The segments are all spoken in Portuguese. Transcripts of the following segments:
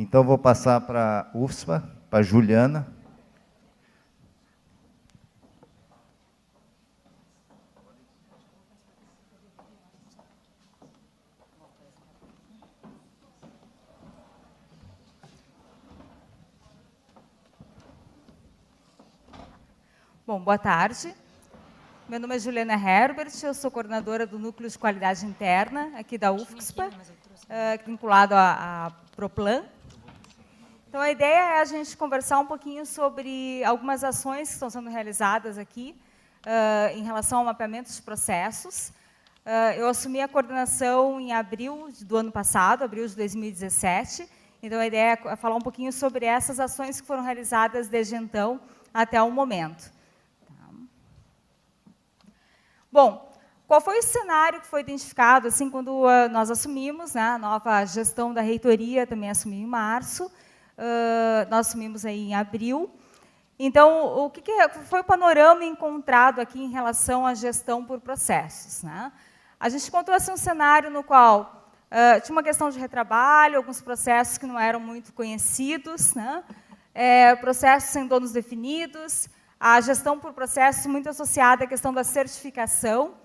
Então, vou passar para a UFSPA, para a Juliana. Bom, boa tarde. Meu nome é Juliana Herbert, eu sou coordenadora do Núcleo de Qualidade Interna, aqui da UFSPA, vinculado à Proplan. Então, a ideia é a gente conversar um pouquinho sobre algumas ações que estão sendo realizadas aqui em relação ao mapeamento de processos. Eu assumi a coordenação em abril do ano passado, abril de 2017. Então, a ideia é falar um pouquinho sobre essas ações que foram realizadas desde então até o momento. Bom, qual foi o cenário que foi identificado assim quando nós assumimos, né, a nova gestão da reitoria também assumiu em março, nós assumimos aí em abril. Então, o que foi o panorama encontrado aqui em relação à gestão por processos, né? A gente encontrou assim, um cenário no qual tinha uma questão de retrabalho, alguns processos que não eram muito conhecidos, né? Processos sem donos definidos, a gestão por processos muito associada à questão da certificação,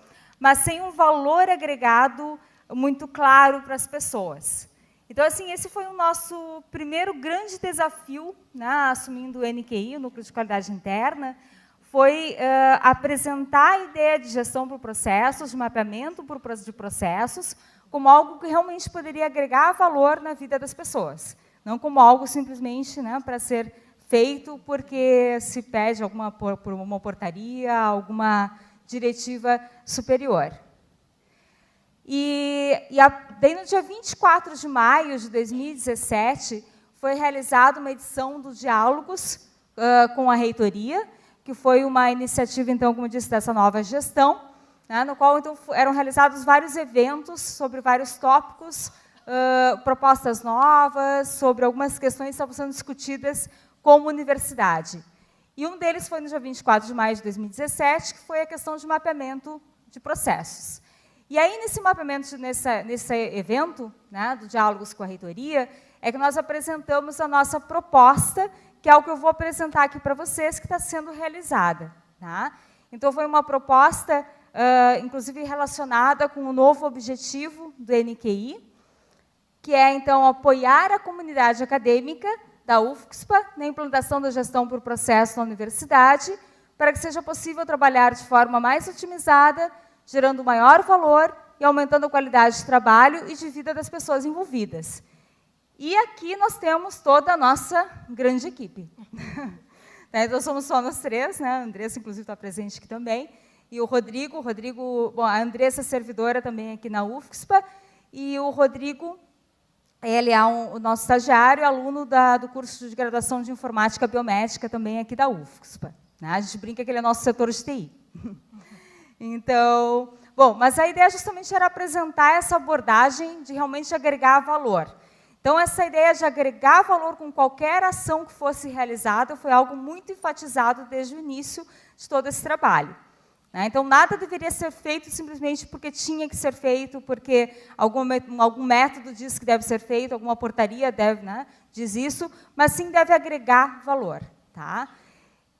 mas sem um valor agregado muito claro para as pessoas. Então, assim, esse foi o nosso primeiro grande desafio, né, assumindo o NQI, o Núcleo de Qualidade Interna, foi apresentar a ideia de gestão por processos, de mapeamento de processos, como algo que realmente poderia agregar valor na vida das pessoas, não como algo simplesmente, né, para ser feito porque se pede por uma portaria, alguma diretiva superior. Daí, no dia 24 de maio de 2017, foi realizada uma edição do Diálogos com a Reitoria, que foi uma iniciativa, então, como eu disse, dessa nova gestão, né, no qual então, eram realizados vários eventos sobre vários tópicos, propostas novas, sobre algumas questões que estavam sendo discutidas como universidade. E um deles foi no dia 24 de maio de 2017, que foi a questão de mapeamento de processos. E aí, nesse mapeamento, nesse evento, né, do Diálogos com a Reitoria, é que nós apresentamos a nossa proposta, que é o que eu vou apresentar aqui para vocês, que está sendo realizada. Tá? Então, foi uma proposta, inclusive, relacionada com o novo objetivo do NQI, que é, então, apoiar a comunidade acadêmica da UFSPA na implantação da gestão por processo na universidade, para que seja possível trabalhar de forma mais otimizada, gerando maior valor e aumentando a qualidade de trabalho e de vida das pessoas envolvidas. E aqui nós temos toda a nossa grande equipe. Então, somos só nós três, né? A Andressa, inclusive, está presente aqui também, e o Rodrigo, bom, a Andressa é servidora também aqui na UFSPA, e o Rodrigo, ele é o nosso estagiário, aluno do curso de graduação de Informática Biomédica, também aqui da UFSPA. Né? A gente brinca que ele é nosso setor de TI. Então, bom, mas a ideia justamente era apresentar essa abordagem de realmente agregar valor. Então, essa ideia de agregar valor com qualquer ação que fosse realizada foi algo muito enfatizado desde o início de todo esse trabalho. Então, nada deveria ser feito simplesmente porque tinha que ser feito, porque algum método diz que deve ser feito, alguma portaria diz isso, mas sim deve agregar valor. Tá?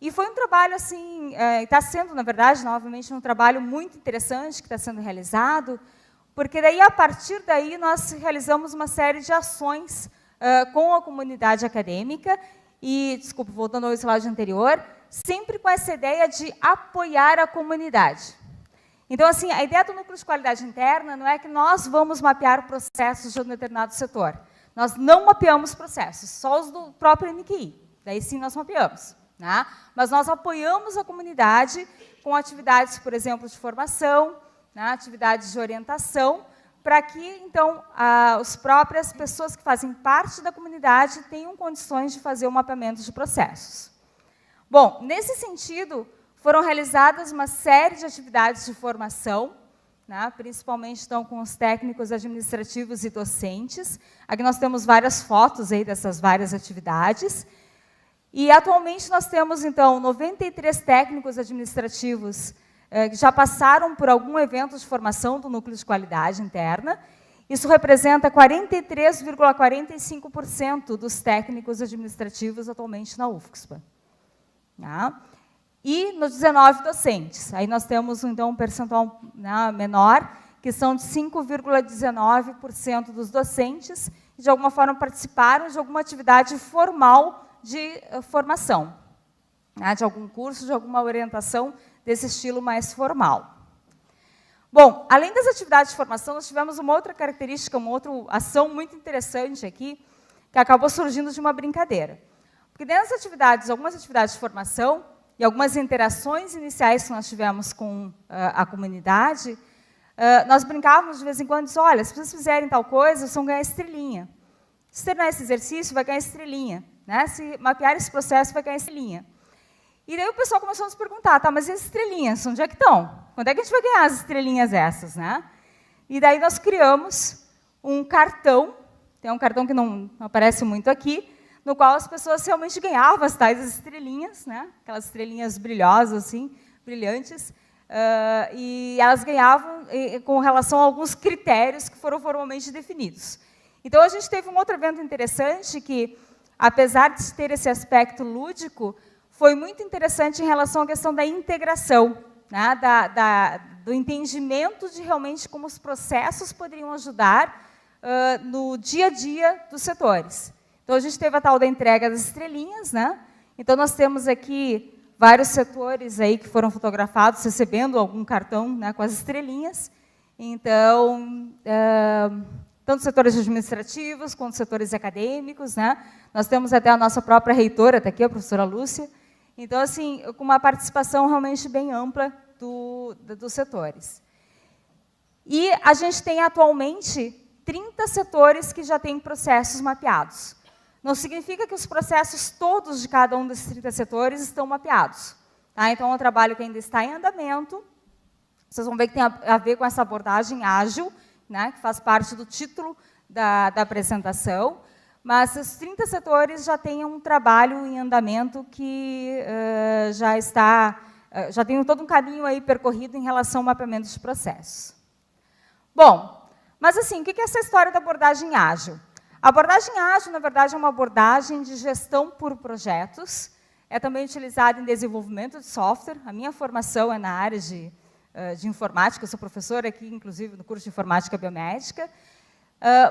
E foi um trabalho, assim, está sendo, na verdade, novamente, um trabalho muito interessante que está sendo realizado, porque daí, a partir daí, nós realizamos uma série de ações com a comunidade acadêmica, e, desculpa, voltando ao slide anterior, sempre com essa ideia de apoiar a comunidade. Então, assim, a ideia do Núcleo de Qualidade Interna não é que nós vamos mapear processos de um determinado setor. Nós não mapeamos processos, só os do próprio NQI. Daí, sim, nós mapeamos. Né? Mas nós apoiamos a comunidade com atividades, por exemplo, de formação, né, atividades de orientação, para que, então, as próprias pessoas que fazem parte da comunidade tenham condições de fazer o mapeamento de processos. Bom, nesse sentido, foram realizadas uma série de atividades de formação, né, principalmente então, com os técnicos administrativos e docentes. Aqui nós temos várias fotos aí dessas várias atividades. E, atualmente, nós temos, então, 93 técnicos administrativos que já passaram por algum evento de formação do Núcleo de Qualidade Interna, Isso representa 43,45% dos técnicos administrativos atualmente na UFSPA. Tá? E nos 19 docentes. Aí nós temos, então, um percentual, né, menor, que são de 5,19% dos docentes que, de alguma forma, participaram de alguma atividade formal de formação, né, de algum curso, de alguma orientação desse estilo mais formal. Bom, além das atividades de formação, nós tivemos uma outra característica, uma outra ação muito interessante aqui, que acabou surgindo de uma brincadeira. Porque dentro das atividades, algumas atividades de formação e algumas interações iniciais que nós tivemos com a comunidade, nós brincávamos de vez em quando, olha, se vocês fizerem tal coisa, vocês vão ganhar estrelinha. Se terminar esse exercício, vai ganhar estrelinha. Né? Se mapear esse processo, vai ganhar estrelinha. E daí o pessoal começou a nos perguntar, tá, mas e as estrelinhas, onde é que estão? Quando é que a gente vai ganhar as estrelinhas essas, né? E daí nós criamos um cartão, tem um cartão que não aparece muito aqui, no qual as pessoas realmente ganhavam as tais estrelinhas, né? Aquelas estrelinhas brilhosas, assim, brilhantes, e elas ganhavam com relação a alguns critérios que foram formalmente definidos. Então, a gente teve um outro evento interessante que, apesar de ter esse aspecto lúdico, foi muito interessante em relação à questão da integração, né, do entendimento de realmente como os processos poderiam ajudar no dia a dia dos setores. Então, a gente teve a tal da entrega das estrelinhas, né? Então, nós temos aqui vários setores aí que foram fotografados recebendo algum cartão, né, com as estrelinhas. Então, tanto setores administrativos quanto setores acadêmicos, né? Nós temos até a nossa própria reitora, está aqui, a professora Lúcia. Então, assim, com uma participação realmente bem ampla dos setores. E a gente tem, atualmente, 30 setores que já têm processos mapeados. Não significa que os processos todos de cada um desses 30 setores estão mapeados. Tá? Então, é um trabalho que ainda está em andamento. Vocês vão ver que tem a ver com essa abordagem ágil, né, que faz parte do título da apresentação. Mas os 30 setores já têm um trabalho em andamento que já tem todo um caminho aí percorrido em relação ao mapeamento de processos. Bom, mas assim, o que é essa história da abordagem ágil? A abordagem ágil, na verdade, é uma abordagem de gestão por projetos, é também utilizada em desenvolvimento de software. A minha formação é na área de informática, eu sou professora aqui, inclusive, no curso de informática biomédica.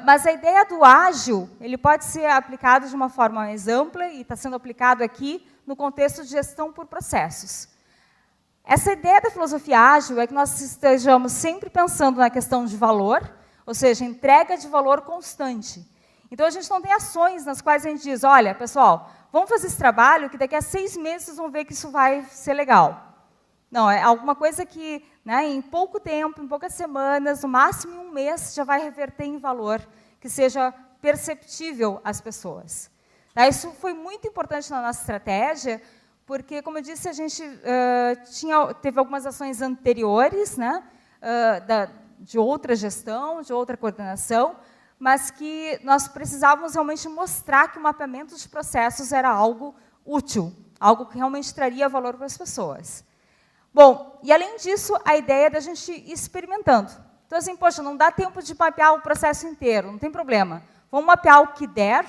Mas a ideia do ágil, ele pode ser aplicado de uma forma mais ampla e está sendo aplicado aqui no contexto de gestão por processos. Essa ideia da filosofia ágil é que nós estejamos sempre pensando na questão de valor, ou seja, entrega de valor constante. Então, a gente não tem ações nas quais a gente diz, olha, pessoal, vamos fazer esse trabalho que daqui a 6 meses vocês vão ver que isso vai ser legal. Não, é alguma coisa que, né, em pouco tempo, em poucas semanas, no máximo em 1 mês, já vai reverter em valor, que seja perceptível às pessoas. Tá? Isso foi muito importante na nossa estratégia, porque, como eu disse, a gente teve algumas ações anteriores, né, de outra gestão, de outra coordenação, mas que nós precisávamos realmente mostrar que o mapeamento de processos era algo útil, algo que realmente traria valor para as pessoas. Bom, e além disso, a ideia é da gente ir experimentando. Então, assim, poxa, não dá tempo de mapear o processo inteiro, não tem problema. Vamos mapear o que der,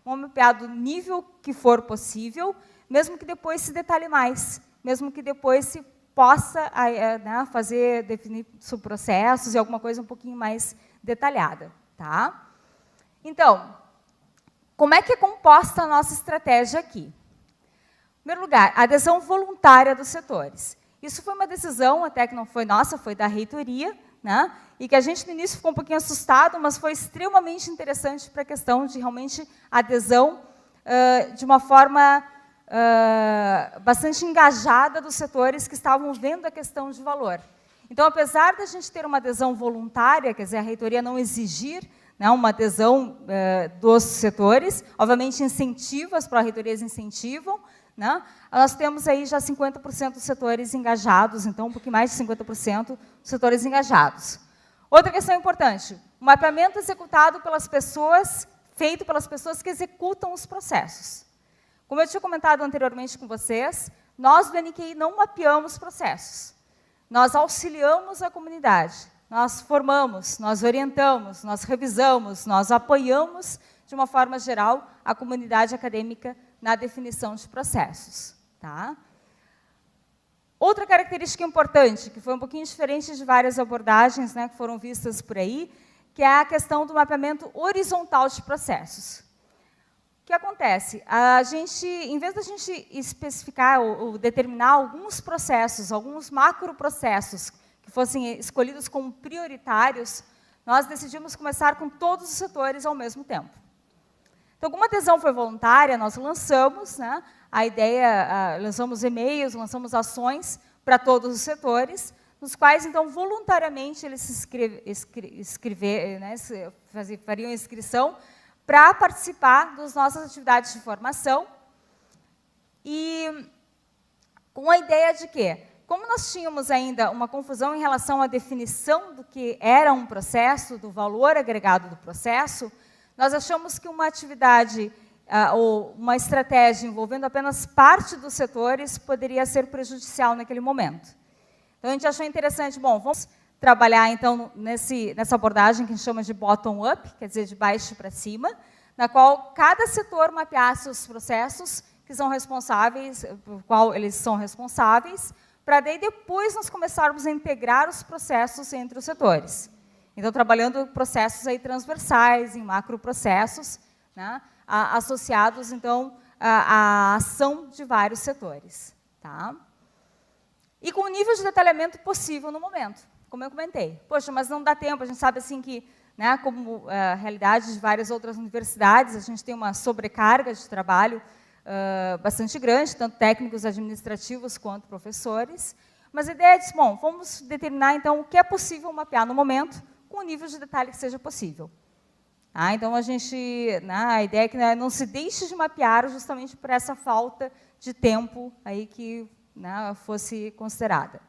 vamos mapear do nível que for possível, mesmo que depois se detalhe mais, mesmo que depois se possa né, definir subprocessos e alguma coisa um pouquinho mais detalhada. Tá? Então, como é que é composta a nossa estratégia aqui? Em primeiro lugar, a adesão voluntária dos setores. Isso foi uma decisão, até que não foi nossa, foi da reitoria, né? E que a gente, no início, ficou um pouquinho assustado, mas foi extremamente interessante para a questão de, realmente, adesão de uma forma bastante engajada dos setores que estavam vendo a questão de valor. Então, apesar da gente ter uma adesão voluntária, quer dizer, a reitoria não exigir, né, uma adesão dos setores, obviamente, incentivas, para a reitoria incentivam, né? Nós temos aí já 50% dos setores engajados, então um pouquinho mais de 50% dos setores engajados. Outra questão importante, o mapeamento executado pelas pessoas, feito pelas pessoas que executam os processos. Como eu tinha comentado anteriormente com vocês, nós do NQI não mapeamos processos, nós auxiliamos a comunidade, nós formamos, nós orientamos, nós revisamos, nós apoiamos, de uma forma geral, a comunidade acadêmica na definição de processos. Tá? Outra característica importante, que foi um pouquinho diferente de várias abordagens, né, que foram vistas por aí, que é a questão do mapeamento horizontal de processos. O que acontece? A gente, em vez da gente especificar ou determinar alguns processos, alguns macroprocessos que fossem escolhidos como prioritários, nós decidimos começar com todos os setores ao mesmo tempo. Então, como a adesão foi voluntária, nós lançamos, né, a ideia, lançamos e-mails, lançamos ações para todos os setores, nos quais, então, voluntariamente, eles fariam inscrição para participar das nossas atividades de formação. E com a ideia de que, como nós tínhamos ainda uma confusão em relação à definição do que era um processo, do valor agregado do processo, nós achamos que uma atividade ou uma estratégia envolvendo apenas parte dos setores poderia ser prejudicial naquele momento. Então, a gente achou interessante, bom, vamos trabalhar, então, nessa abordagem que a gente chama de bottom-up, quer dizer, de baixo para cima, na qual cada setor mapeasse os processos que são responsáveis, por qual eles são responsáveis, para daí depois nós começarmos a integrar os processos entre os setores. Então, trabalhando processos aí transversais, em macroprocessos, né, associados, então, à ação de vários setores. Tá? E com o nível de detalhamento possível no momento, como eu comentei. Poxa, mas não dá tempo, a gente sabe assim que, né, como a realidade de várias outras universidades, a gente tem uma sobrecarga de trabalho bastante grande, tanto técnicos administrativos quanto professores, mas a ideia é de, bom, vamos determinar, então, o que é possível mapear no momento, com o nível de detalhe que seja possível. Então, a ideia é que não se deixe de mapear justamente por essa falta de tempo aí que, né, fosse considerada.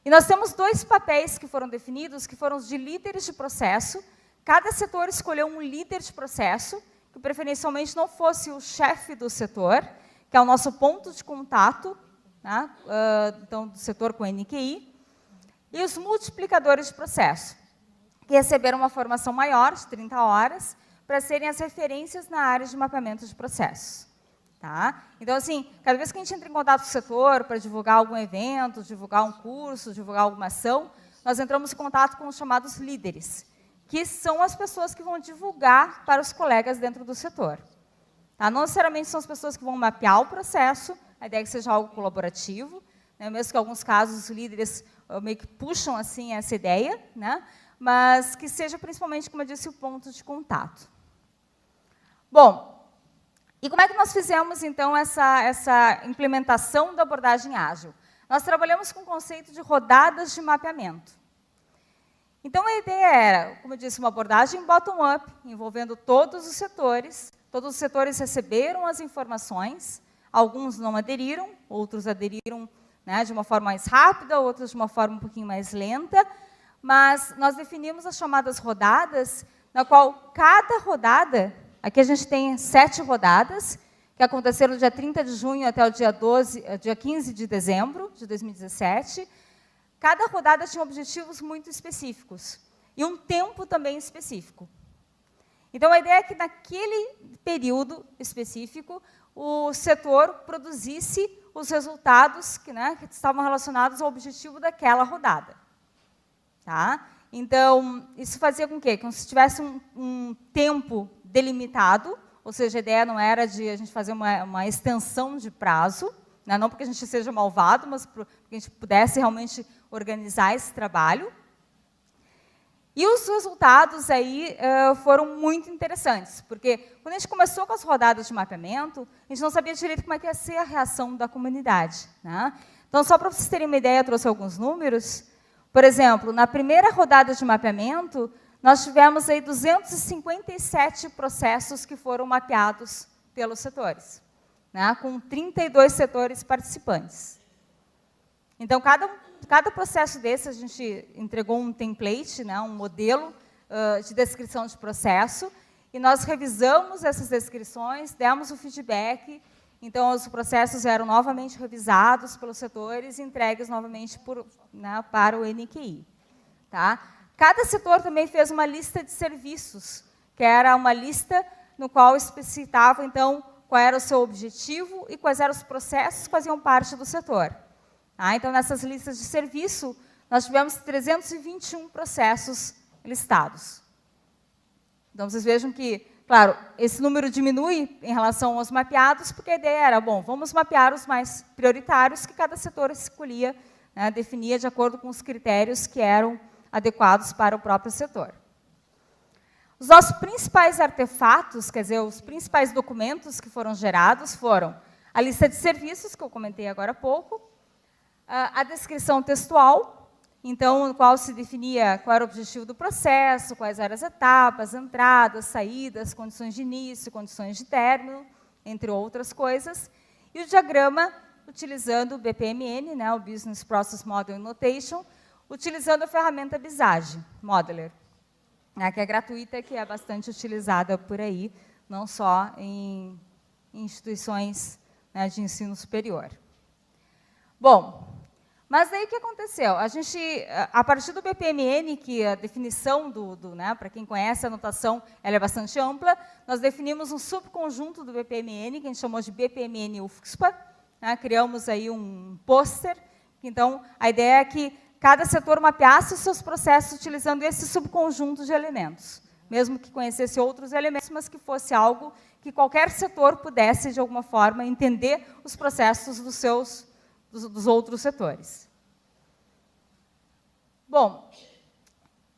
E nós temos 2 papéis que foram definidos, que foram os de líderes de processo. Cada setor escolheu um líder de processo, que preferencialmente não fosse o chefe do setor, que é o nosso ponto de contato, né, então, do setor com NQI, e os multiplicadores de processo, que receberam uma formação maior, de 30 horas, para serem as referências na área de mapeamento de processos. Tá? Então, assim, cada vez que a gente entra em contato com o setor para divulgar algum evento, divulgar um curso, divulgar alguma ação, nós entramos em contato com os chamados líderes, que são as pessoas que vão divulgar para os colegas dentro do setor. Tá? Não necessariamente são as pessoas que vão mapear o processo, a ideia é que seja algo colaborativo, né? Mesmo que em alguns casos os líderes meio que puxam assim, essa ideia, né? Mas que seja principalmente, como eu disse, o ponto de contato. Bom, e como é que nós fizemos, então, essa implementação da abordagem ágil? Nós trabalhamos com o conceito de rodadas de mapeamento. Então, a ideia era, como eu disse, uma abordagem bottom-up, envolvendo todos os setores. Todos os setores receberam as informações, alguns não aderiram, outros aderiram, né, de uma forma mais rápida, outros de uma forma um pouquinho mais lenta, mas nós definimos as chamadas rodadas, na qual cada rodada, aqui a gente tem 7 rodadas, que aconteceram do dia 30 de junho até o dia 15 de dezembro de 2017. Cada rodada tinha objetivos muito específicos e um tempo também específico. Então, a ideia é que, naquele período específico, o setor produzisse os resultados que estavam relacionados ao objetivo daquela rodada. Tá? Então, isso fazia com que se tivesse um tempo delimitado, ou seja, a ideia não era de a gente fazer uma extensão de prazo, né? Não porque a gente seja malvado, mas porque a gente pudesse realmente organizar esse trabalho. E os resultados aí foram muito interessantes, porque quando a gente começou com as rodadas de mapeamento, a gente não sabia direito como é que ia ser a reação da comunidade. Né? Então, só para vocês terem uma ideia, eu trouxe alguns números. Por exemplo, na primeira rodada de mapeamento, nós tivemos aí 257 processos que foram mapeados pelos setores, né, com 32 setores participantes. Então, cada processo desse, a gente entregou um template, né, um modelo de descrição de processo, e nós revisamos essas descrições, demos o feedback, então os processos eram novamente revisados pelos setores e entregues novamente para o NQI. Tá? cada setor também fez uma lista de serviços, que era uma lista no qual especificava, então, qual era o seu objetivo e quais eram os processos que faziam parte do setor. Então, nessas listas de serviço, nós tivemos 321 processos listados. Então, vocês vejam que, claro, esse número diminui em relação aos mapeados, porque a ideia era, bom, vamos mapear os mais prioritários que cada setor escolhia, né, definia de acordo com os critérios que eram adequados para o próprio setor. Os nossos principais artefatos, quer dizer, os principais documentos que foram gerados foram a lista de serviços, que eu comentei agora há pouco, a descrição textual, então, no qual se definia qual era o objetivo do processo, quais eram as etapas, entradas, saídas, condições de início, condições de término, entre outras coisas, e o diagrama utilizando o BPMN, né, o Business Process Model Notation, utilizando a ferramenta Visage Modeler, que é gratuita e que é bastante utilizada por aí, não só em instituições, né, de ensino superior. Bom, mas aí o que aconteceu? A gente, a partir do BPMN, que a definição né, para quem conhece a notação, ela é bastante ampla, nós definimos um subconjunto do BPMN, que a gente chamou de BPMN UFSPA, né, criamos aí um pôster, então a ideia é que cada setor mapeasse os seus processos utilizando esse subconjunto de elementos, mesmo que conhecesse outros elementos, mas que fosse algo que qualquer setor pudesse, de alguma forma, entender os processos dos outros setores. Bom,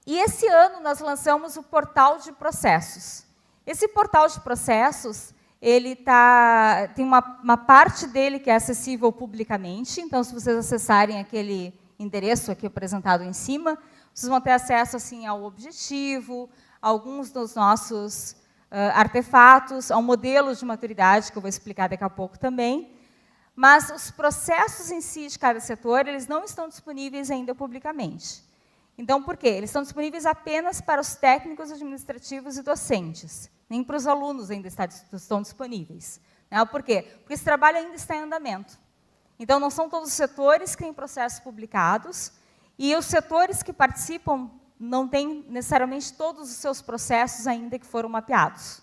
e esse ano nós lançamos o Portal de Processos. Esse Portal de Processos, ele tem uma parte dele que é acessível publicamente, então, se vocês acessarem aquele endereço aqui apresentado em cima, vocês vão ter acesso assim, ao objetivo, a alguns dos nossos artefatos, ao modelo de maturidade, que eu vou explicar daqui a pouco também, mas os processos em si de cada setor, eles não estão disponíveis ainda publicamente. Então, por quê? Eles estão disponíveis apenas para os técnicos administrativos e docentes, nem para os alunos ainda estão disponíveis. Por quê? Porque esse trabalho ainda está em andamento. Então, não são todos os setores que têm processos publicados, e os setores que participam não têm necessariamente todos os seus processos ainda que foram mapeados.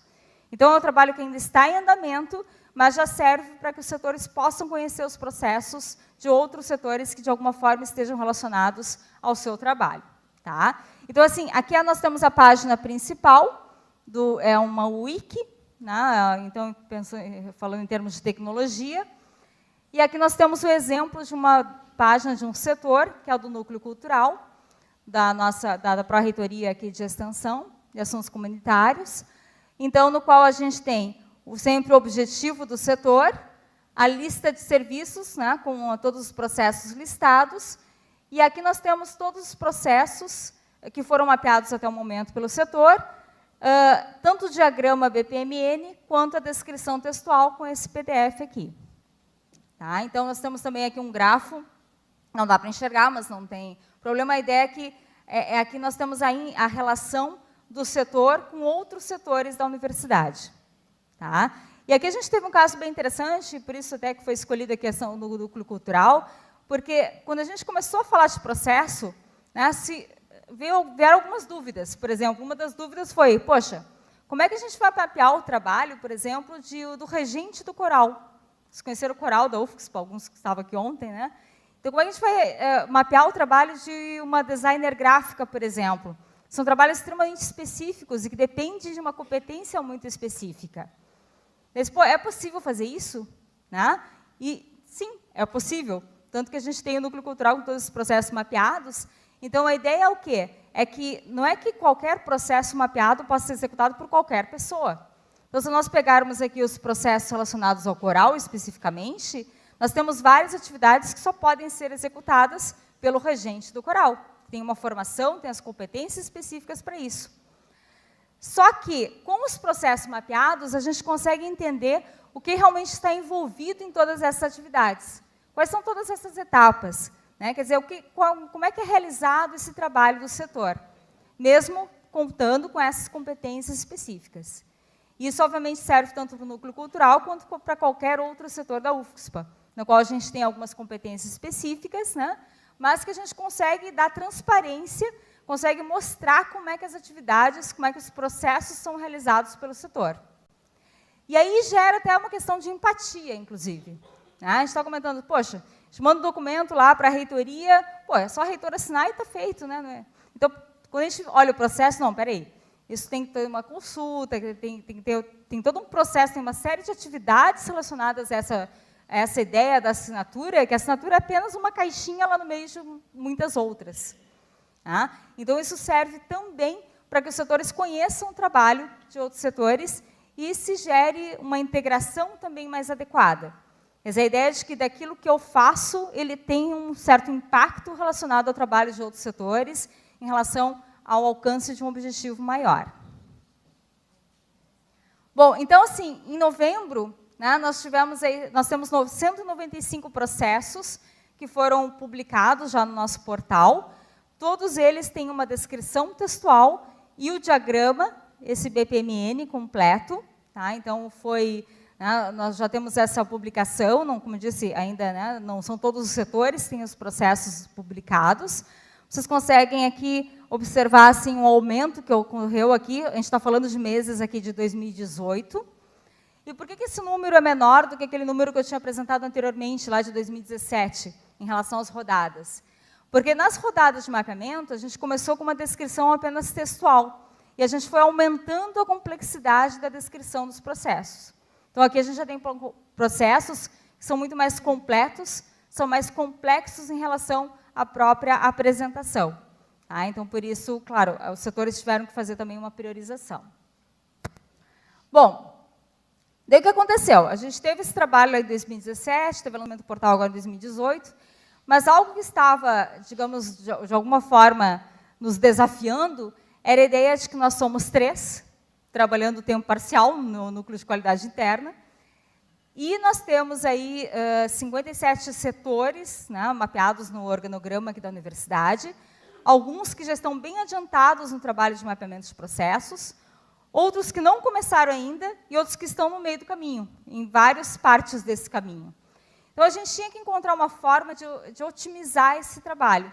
Então, é um trabalho que ainda está em andamento, mas já serve para que os setores possam conhecer os processos de outros setores que, de alguma forma, estejam relacionados ao seu trabalho. Tá? Então, assim, aqui nós temos a página principal, é uma wiki, né? Então, falando em termos de tecnologia, e aqui nós temos o exemplo de uma página de um setor, que é o do Núcleo Cultural, da Pró-Reitoria aqui de Extensão e Assuntos Comunitários, então, no qual a gente tem sempre o objetivo do setor, a lista de serviços, né, com todos os processos listados, e aqui nós temos todos os processos que foram mapeados até o momento pelo setor, tanto o diagrama BPMN, quanto a descrição textual com esse PDF aqui. Tá? Então, nós temos também aqui um grafo, não dá para enxergar, mas não tem problema. A ideia é que aqui nós temos aí a relação do setor com outros setores da universidade. Tá? E aqui a gente teve um caso bem interessante, por isso até que foi escolhida a questão do núcleo cultural, porque quando a gente começou a falar de processo, né, vieram algumas dúvidas. Por exemplo, uma das dúvidas foi, poxa, como é que a gente vai mapear o trabalho, por exemplo, do regente do coral? Vocês conheceram o coral da UFSPA, alguns que estavam aqui ontem, né? Então, como é que a gente vai mapear o trabalho de uma designer gráfica, por exemplo? São trabalhos extremamente específicos e que dependem de uma competência muito específica. É possível fazer isso? Né? E, sim, é possível. Tanto que a gente tem o núcleo cultural com todos os processos mapeados. Então, a ideia é o quê? É que não é que qualquer processo mapeado possa ser executado por qualquer pessoa. Então, se nós pegarmos aqui os processos relacionados ao coral, especificamente, nós temos várias atividades que só podem ser executadas pelo regente do coral. Tem uma formação, tem as competências específicas para isso. Só que, com os processos mapeados, a gente consegue entender o que realmente está envolvido em todas essas atividades. Quais são todas essas etapas? Né? Quer dizer, como é que é realizado esse trabalho do setor, mesmo contando com essas competências específicas. Isso, obviamente, serve tanto para o núcleo cultural quanto para qualquer outro setor da UFSPA, no qual a gente tem algumas competências específicas, né? Mas que a gente consegue dar transparência consegue mostrar como é que as atividades, como é que os processos são realizados pelo setor. E aí gera até uma questão de empatia, inclusive. A gente está comentando, poxa, a gente manda um documento lá para a reitoria, pô, é só a reitora assinar e está feito, né? Então, quando a gente olha o processo, não, peraí, isso tem que ter uma consulta, tem todo um processo, tem uma série de atividades relacionadas a essa ideia da assinatura, que a assinatura é apenas uma caixinha lá no meio de muitas outras. Tá? Então, isso serve também para que os setores conheçam o trabalho de outros setores e se gere uma integração também mais adequada. Quer dizer, a ideia de que daquilo que eu faço, ele tem um certo impacto relacionado ao trabalho de outros setores, em relação ao alcance de um objetivo maior. Bom, então, assim, em novembro, né, nós temos 195 processos que foram publicados já no nosso portal. Todos eles têm uma descrição textual e o diagrama, esse BPMN completo. Tá? Então, nós já temos essa publicação, não, como eu disse, ainda, né, não são todos os setores, têm os processos publicados. Vocês conseguem aqui observar assim, um aumento que ocorreu aqui, a gente está falando de meses aqui de 2018. E por que esse número é menor do que aquele número que eu tinha apresentado anteriormente, lá de 2017, em relação às rodadas? Porque nas rodadas de mapeamento, a gente começou com uma descrição apenas textual, e a gente foi aumentando a complexidade da descrição dos processos. Então, aqui a gente já tem processos que são muito mais completos, são mais complexos em relação à própria apresentação. Tá? Então, por isso, claro, os setores tiveram que fazer também uma priorização. Bom, daí o que aconteceu? A gente teve esse trabalho em 2017, teve o lançamento do portal agora em 2018, mas algo que estava, digamos, de alguma forma, nos desafiando, era a ideia de que nós somos 3, trabalhando tempo parcial no núcleo de qualidade interna, e nós temos aí 57 setores, né, mapeados no organograma aqui da universidade, alguns que já estão bem adiantados no trabalho de mapeamento de processos, outros que não começaram ainda e outros que estão no meio do caminho, em várias partes desse caminho. Então, a gente tinha que encontrar uma forma de otimizar esse trabalho.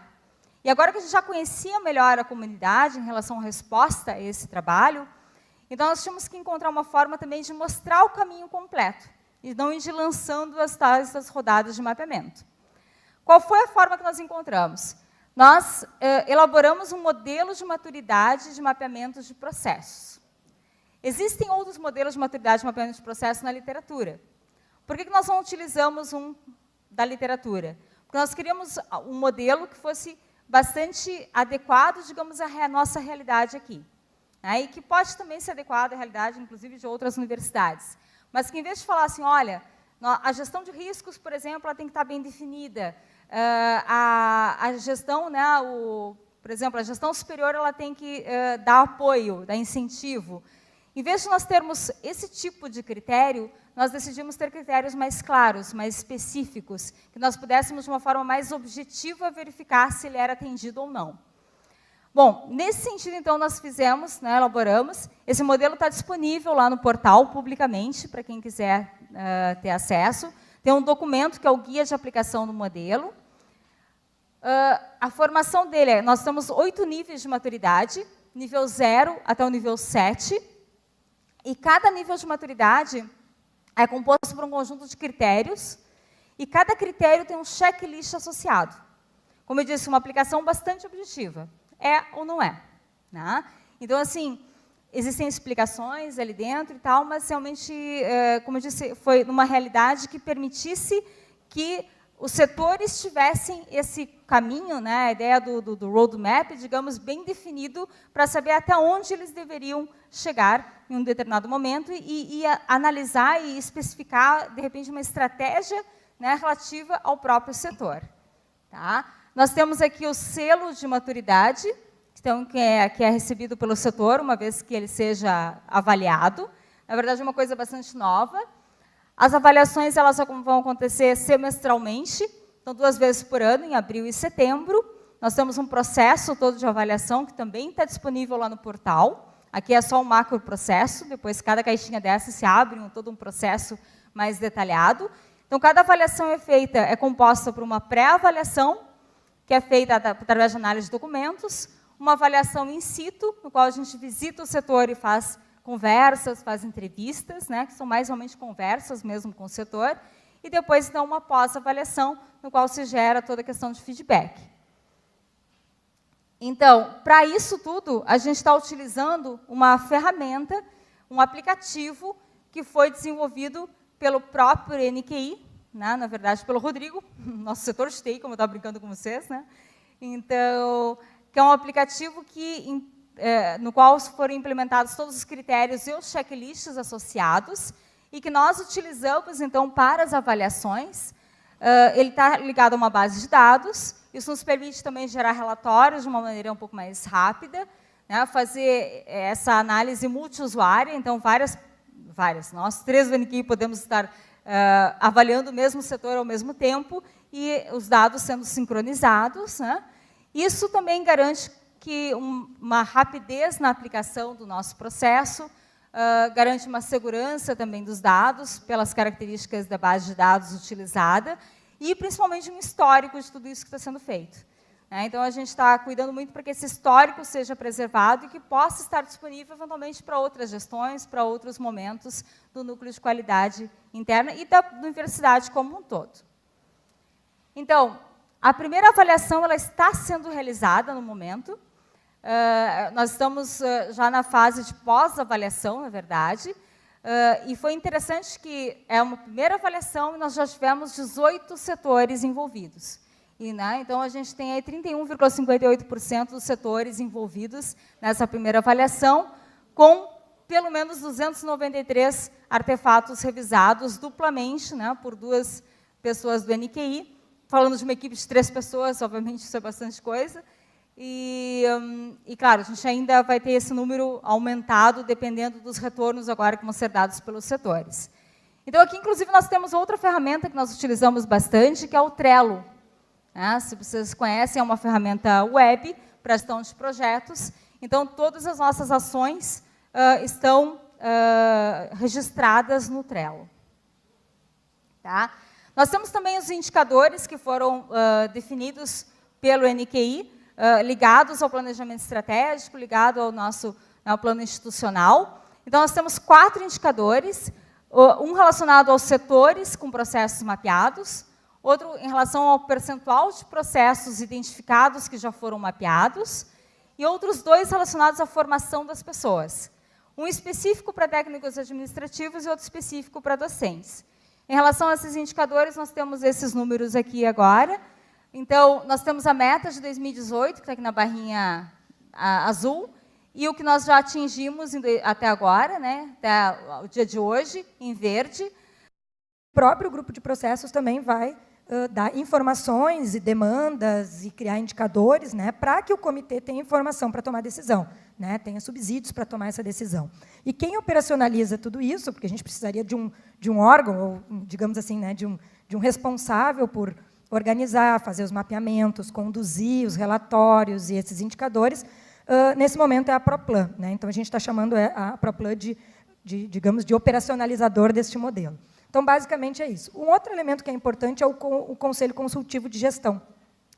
E agora que a gente já conhecia melhor a comunidade em relação à resposta a esse trabalho, então nós tínhamos que encontrar uma forma também de mostrar o caminho completo, e não ir lançando as tais rodadas de mapeamento. Qual foi a forma que nós encontramos? Nós elaboramos um modelo de maturidade de mapeamento de processos. Existem outros modelos de maturidade de mapeamento de processos na literatura. Por que nós não utilizamos um da literatura? Porque nós queríamos um modelo que fosse bastante adequado, digamos, à nossa realidade aqui. Né? E que pode também ser adequado à realidade, inclusive, de outras universidades. Mas que, em vez de falar assim, olha, a gestão de riscos, por exemplo, ela tem que estar bem definida. A gestão, né, por exemplo, a gestão superior ela tem que dar apoio, dar incentivo. Em vez de nós termos esse tipo de critério, nós decidimos ter critérios mais claros, mais específicos, que nós pudéssemos, de uma forma mais objetiva, verificar se ele era atendido ou não. Bom, nesse sentido, então, nós fizemos, né, elaboramos. Esse modelo está disponível lá no portal, publicamente, para quem quiser ter acesso. Tem um documento que é o guia de aplicação do modelo. A formação dele nós temos 8 níveis de maturidade, nível 0 até o nível 7. E cada nível de maturidade é composto por um conjunto de critérios, e cada critério tem um checklist associado. Como eu disse, uma aplicação bastante objetiva. É ou não é? Né? Então, assim, existem explicações ali dentro e tal, mas realmente, como eu disse, foi numa realidade que permitisse que os setores tivessem esse caminho, né, a ideia do roadmap, digamos, bem definido, para saber até onde eles deveriam chegar em um determinado momento e analisar e especificar, de repente, uma estratégia, né, relativa ao próprio setor. Tá? Nós temos aqui o selo de maturidade, então, que é recebido pelo setor, uma vez que ele seja avaliado. Na verdade, é uma coisa bastante nova. As avaliações elas vão acontecer semestralmente, então 2 vezes por ano, em abril e setembro. Nós temos um processo todo de avaliação, que também está disponível lá no portal. Aqui é só um macro processo, depois cada caixinha dessa se abre todo um processo mais detalhado. Então, cada avaliação é composta por uma pré-avaliação, que é feita através de análise de documentos, uma avaliação in situ, no qual a gente visita o setor e faz conversas, faz entrevistas, né, que são mais realmente conversas mesmo com o setor, e depois, então, uma pós-avaliação, no qual se gera toda a questão de feedback. Então, para isso tudo, a gente está utilizando uma ferramenta, um aplicativo que foi desenvolvido pelo próprio NQI, né, na verdade, pelo Rodrigo, nosso setor de TI, como eu estava brincando com vocês, né? Então, que é um aplicativo no qual foram implementados todos os critérios e os checklists associados, e que nós utilizamos, então, para as avaliações. Ele está ligado a uma base de dados, isso nos permite também gerar relatórios de uma maneira um pouco mais rápida, né, fazer essa análise multiusuária, então, nós 3 do NQI podemos estar avaliando o mesmo setor ao mesmo tempo, e os dados sendo sincronizados, né? Isso também garante que uma rapidez na aplicação do nosso processo, garante uma segurança também dos dados, pelas características da base de dados utilizada, e principalmente um histórico de tudo isso que está sendo feito. Então, a gente está cuidando muito para que esse histórico seja preservado e que possa estar disponível, eventualmente, para outras gestões, para outros momentos do núcleo de qualidade interna e da universidade como um todo. Então, a primeira avaliação ela está sendo realizada no momento. Nós estamos já na fase de pós-avaliação, na verdade, e foi interessante que é uma primeira avaliação e nós já tivemos 18 setores envolvidos. Então, a gente tem aí 31,58% dos setores envolvidos nessa primeira avaliação, com pelo menos 293 artefatos revisados duplamente, né, por 2 pessoas do NQI. Falando de uma equipe de 3 pessoas, obviamente isso é bastante coisa. E, claro, a gente ainda vai ter esse número aumentado, dependendo dos retornos agora que vão ser dados pelos setores. Então, aqui, inclusive, nós temos outra ferramenta que nós utilizamos bastante, que é o Trello. Se vocês conhecem, é uma ferramenta web para gestão de projetos. Então, todas as nossas ações estão registradas no Trello. Tá? Nós temos também os indicadores que foram definidos pelo NQI, ligados ao planejamento estratégico, ligado ao nosso ao plano institucional. Então, nós temos 4 indicadores, um relacionado aos setores com processos mapeados, outro em relação ao percentual de processos identificados que já foram mapeados, e outros 2 relacionados à formação das pessoas. Um específico para técnicos administrativos e outro específico para docentes. Em relação a esses indicadores, nós temos esses números aqui agora. Então, nós temos a meta de 2018, que está aqui na barrinha azul, e o que nós já atingimos até agora, né, até o dia de hoje, em verde. O próprio grupo de processos também vai dar informações e demandas e criar indicadores, né, para que o comitê tenha informação para tomar decisão, né, tenha subsídios para tomar essa decisão. E quem operacionaliza tudo isso, porque a gente precisaria de um órgão, ou, digamos assim, né, de um responsável por organizar, fazer os mapeamentos, conduzir os relatórios e esses indicadores, nesse momento é a Proplan, né? Então, a gente está chamando a Proplan digamos, de operacionalizador deste modelo. Então, basicamente, é isso. Um outro elemento que é importante é o Conselho Consultivo de Gestão.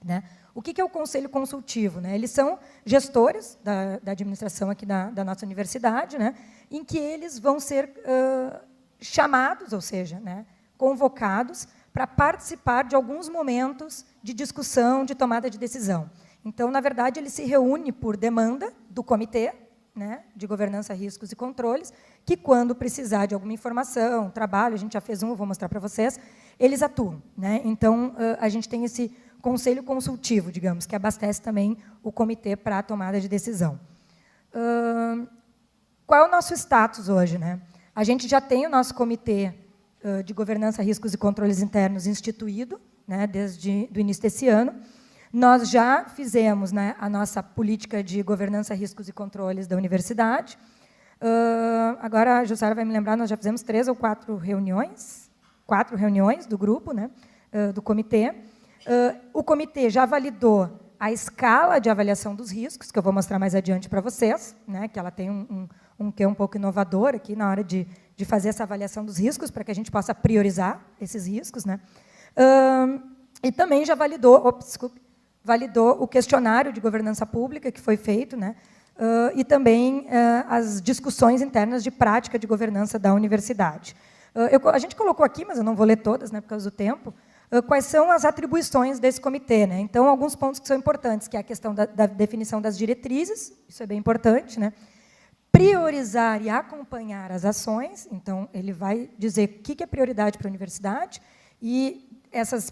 Né? O que é o Conselho Consultivo? Né? Eles são gestores da administração aqui da nossa universidade, né? Em que eles vão ser chamados, ou seja, né, convocados para participar de alguns momentos de discussão, de tomada de decisão. Então, na verdade, ele se reúne por demanda do comitê, né, de governança, riscos e controles, que, quando precisar de alguma informação, trabalho, a gente já fez eu vou mostrar para vocês, eles atuam. Né? Então, a gente tem esse conselho consultivo, digamos, que abastece também o comitê para a tomada de decisão. Qual é o nosso status hoje? Né? A gente já tem o nosso comitê de governança, riscos e controles internos instituído, né, desde o início desse ano. Nós já fizemos, né, a nossa política de governança, riscos e controles da universidade. Agora, a Jussara vai me lembrar, nós já fizemos 3 ou 4 reuniões, 4 reuniões do grupo, né, do comitê. O comitê já validou a escala de avaliação dos riscos, que eu vou mostrar mais adiante para vocês, né, que ela tem um quê um pouco inovador aqui na hora de fazer essa avaliação dos riscos, para que a gente possa priorizar esses riscos. Né. E também já validou, desculpe, validou o questionário de governança pública que foi feito, né, e também as discussões internas de prática de governança da universidade. A gente colocou aqui, mas eu não vou ler todas, né, por causa do tempo, quais são as atribuições desse comitê, né? Então, alguns pontos que são importantes, que é a questão da definição das diretrizes, isso é bem importante, né? Priorizar e acompanhar as ações, então, ele vai dizer o que é prioridade para a universidade, e essas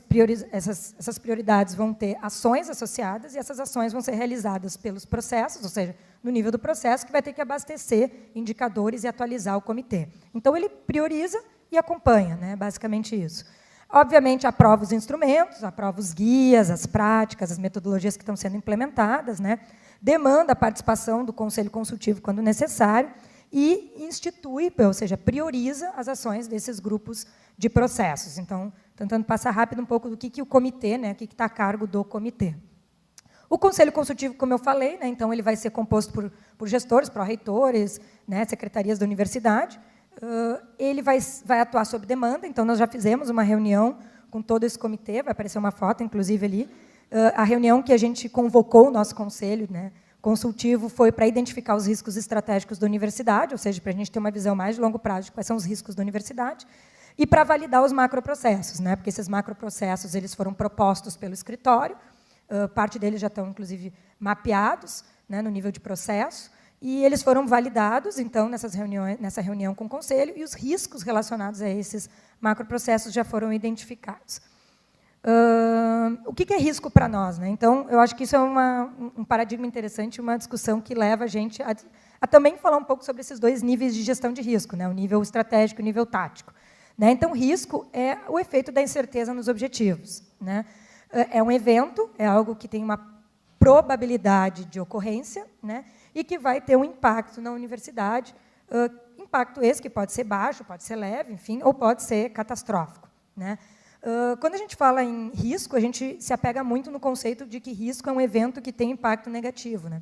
prioridades vão ter ações associadas, e essas ações vão ser realizadas pelos processos, ou seja, no nível do processo, que vai ter que abastecer indicadores e atualizar o comitê. Então, ele prioriza e acompanha, né? Basicamente isso. Obviamente, aprova os instrumentos, aprova os guias, as práticas, as metodologias que estão sendo implementadas, né? Demanda a participação do Conselho Consultivo quando necessário e institui, ou seja, prioriza as ações desses grupos de processos. Então, tentando passar rápido um pouco do que o comitê, né, o que está a cargo do comitê. O Conselho Consultivo, como eu falei, né, então ele vai ser composto por gestores, pró-reitores, né, secretarias da universidade. Ele vai atuar sob demanda, então nós já fizemos uma reunião com todo esse comitê, vai aparecer uma foto, inclusive, ali. A reunião que a gente convocou o nosso conselho, né, consultivo, foi para identificar os riscos estratégicos da universidade, ou seja, para a gente ter uma visão mais de longo prazo de quais são os riscos da universidade, e para validar os macroprocessos, né, porque esses macroprocessos eles foram propostos pelo escritório, parte deles já estão, inclusive, mapeados, né, no nível de processo, e eles foram validados, então, nessa reunião com o Conselho, e os riscos relacionados a esses macroprocessos já foram identificados. O que é risco para nós, né? Então, eu acho que isso é um paradigma interessante, uma discussão que leva a gente a também falar um pouco sobre esses dois níveis de gestão de risco, né? O nível estratégico e o nível tático. Né? Então, risco é o efeito da incerteza nos objetivos. Né? É um evento, é algo que tem uma probabilidade de ocorrência, né? E que vai ter um impacto na universidade, impacto esse que pode ser baixo, pode ser leve, enfim, ou pode ser catastrófico. Né? Quando a gente fala em risco, a gente se apega muito no conceito de que risco é um evento que tem impacto negativo. Né?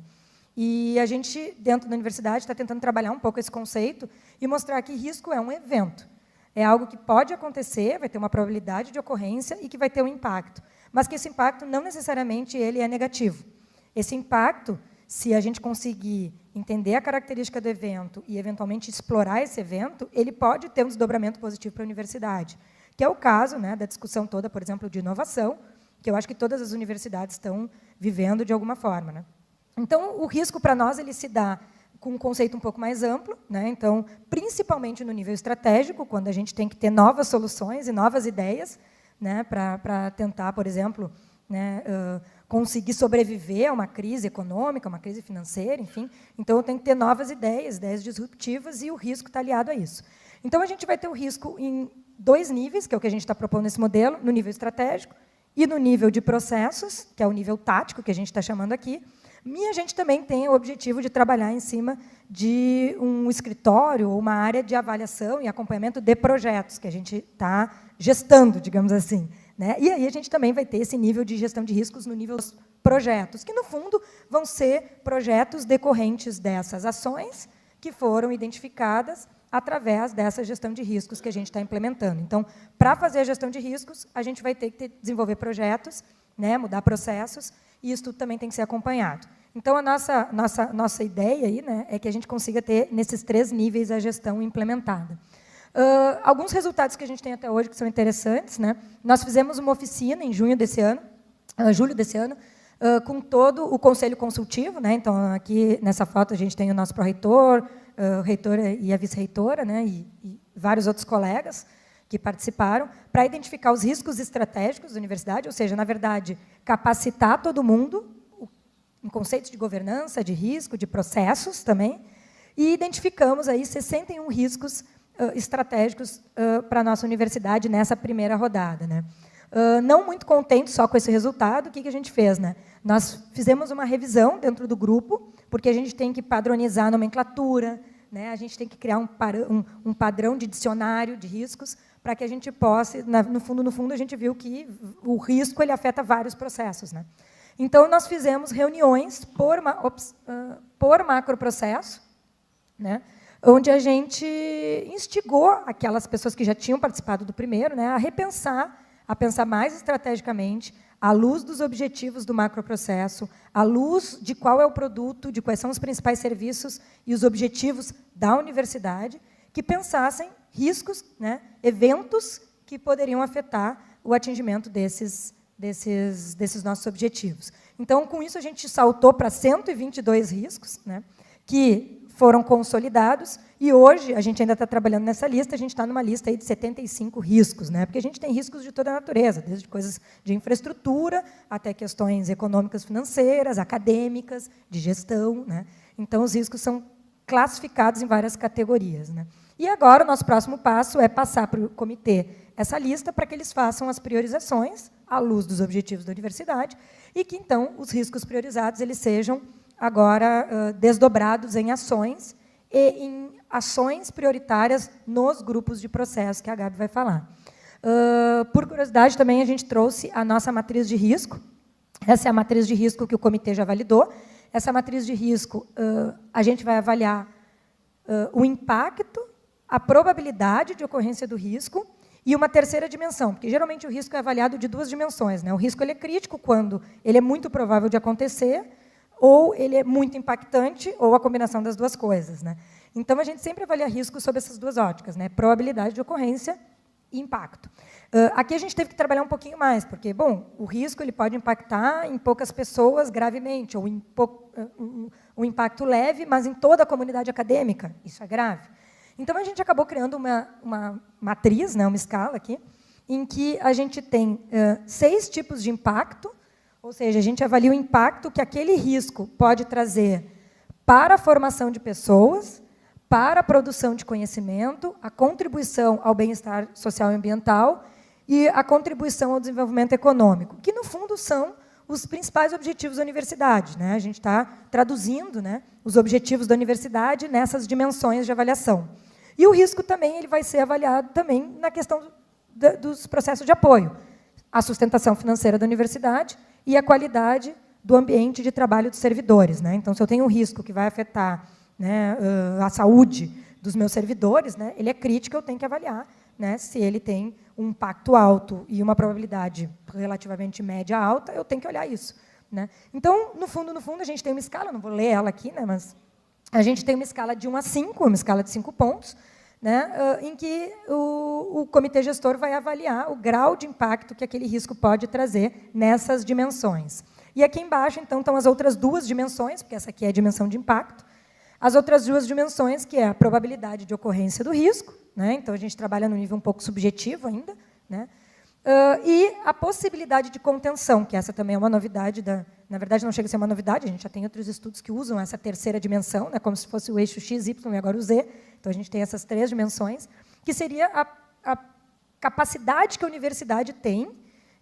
E a gente, dentro da universidade, está tentando trabalhar um pouco esse conceito e mostrar que risco é um evento. É algo que pode acontecer, vai ter uma probabilidade de ocorrência e que vai ter um impacto. Mas que esse impacto não necessariamente ele é negativo. Esse impacto, se a gente conseguir entender a característica do evento e, eventualmente, explorar esse evento, ele pode ter um desdobramento positivo para a universidade, que é o caso, né, da discussão toda, por exemplo, de inovação, que eu acho que todas as universidades estão vivendo de alguma forma. Né? Então, o risco, para nós, ele se dá com um conceito um pouco mais amplo, né? Então, principalmente no nível estratégico, quando a gente tem que ter novas soluções e novas ideias, né, para tentar, por exemplo, né, conseguir sobreviver a uma crise econômica, uma crise financeira, enfim. Então, eu tenho que ter novas ideias disruptivas, e o risco está aliado a isso. Então, a gente vai ter o risco em dois níveis, que é o que a gente está propondo nesse modelo, no nível estratégico e no nível de processos, que é o nível tático, que a gente está chamando aqui. E a gente também tem o objetivo de trabalhar em cima de um escritório ou uma área de avaliação e acompanhamento de projetos, que a gente está gestando, digamos assim. Né? E aí a gente também vai ter esse nível de gestão de riscos no nível dos projetos, que, no fundo, vão ser projetos decorrentes dessas ações que foram identificadas através dessa gestão de riscos que a gente está implementando. Então, para fazer a gestão de riscos, a gente vai ter que desenvolver projetos, né, mudar processos, e isso tudo também tem que ser acompanhado. Então, a nossa ideia aí, né, é que a gente consiga ter, nesses três níveis, a gestão implementada. Alguns resultados que a gente tem até hoje que são interessantes. Né? Nós fizemos uma oficina em julho desse ano, com todo o Conselho Consultivo. Né? Então, aqui nessa foto, a gente tem o nosso pró-reitor, o reitor e a vice-reitora, né, e vários outros colegas que participaram, para identificar os riscos estratégicos da universidade, ou seja, na verdade, capacitar todo mundo em conceitos de governança, de risco, de processos também, e identificamos aí 61 riscos estratégicos para a nossa universidade nessa primeira rodada. Né? Não muito contente só com esse resultado, o que a gente fez? Né? Nós fizemos uma revisão dentro do grupo, porque a gente tem que padronizar a nomenclatura, né? A gente tem que criar um padrão de dicionário de riscos, para que a gente possa, no fundo, a gente viu que o risco ele afeta vários processos. Né? Então, nós fizemos reuniões por macroprocesso, né, onde a gente instigou aquelas pessoas que já tinham participado do primeiro, né, a repensar, a pensar mais estrategicamente, à luz dos objetivos do macroprocesso, à luz de qual é o produto, de quais são os principais serviços e os objetivos da universidade, que pensassem riscos, né, eventos que poderiam afetar o atingimento desses nossos objetivos. Então, com isso, a gente saltou para 122 riscos, né, que foram consolidados, e hoje a gente ainda está trabalhando nessa lista, a gente está numa lista aí de 75 riscos, né, porque a gente tem riscos de toda a natureza, desde coisas de infraestrutura até questões econômicas, financeiras, acadêmicas, de gestão, né. Então, os riscos são classificados em várias categorias, né. E agora o nosso próximo passo é passar para o comitê essa lista para que eles façam as priorizações à luz dos objetivos da universidade e que, então, os riscos priorizados eles sejam agora desdobrados em ações e em ações prioritárias nos grupos de processo, que a Gabi vai falar. Por curiosidade, também a gente trouxe a nossa matriz de risco. Essa é a matriz de risco que o comitê já validou. Essa matriz de risco, a gente vai avaliar o impacto, a probabilidade de ocorrência do risco e uma terceira dimensão, porque geralmente o risco é avaliado de duas dimensões, né? O risco ele é crítico quando ele é muito provável de acontecer, ou ele é muito impactante, ou a combinação das duas coisas, né? Então, a gente sempre avalia risco sob essas duas óticas, né? Probabilidade de ocorrência e impacto. Aqui a gente teve que trabalhar um pouquinho mais, porque, bom, o risco ele pode impactar em poucas pessoas gravemente, ou em um impacto leve, mas em toda a comunidade acadêmica, isso é grave. Então, a gente acabou criando uma matriz, né, uma escala aqui, em que a gente tem 6 tipos de impacto, ou seja, a gente avalia o impacto que aquele risco pode trazer para a formação de pessoas, para a produção de conhecimento, a contribuição ao bem-estar social e ambiental e a contribuição ao desenvolvimento econômico, que, no fundo, são os principais objetivos da universidade, né? A gente está traduzindo, né, os objetivos da universidade nessas dimensões de avaliação. E o risco também ele vai ser avaliado também na questão dos processos de apoio, a sustentação financeira da universidade e a qualidade do ambiente de trabalho dos servidores, né? Então, se eu tenho um risco que vai afetar, né, a saúde dos meus servidores, né, ele é crítico, eu tenho que avaliar, né, se ele tem um impacto alto e uma probabilidade relativamente média alta, eu tenho que olhar isso, né? Então, no fundo, a gente tem uma escala, não vou ler ela aqui, né, mas a gente tem uma escala de 1 a 5, uma escala de 5 pontos, né, em que o comitê gestor vai avaliar o grau de impacto que aquele risco pode trazer nessas dimensões. E aqui embaixo, então, estão as outras 2 dimensões, porque essa aqui é a dimensão de impacto, as outras 2 dimensões, que é a probabilidade de ocorrência do risco, né, então a gente trabalha no nível um pouco subjetivo ainda, né, e a possibilidade de contenção, que essa também é uma novidade, na verdade não chega a ser uma novidade, a gente já tem outros estudos que usam essa terceira dimensão, né, como se fosse o eixo X, Y e agora o Z, então a gente tem essas 3 dimensões, que seria a capacidade que a universidade tem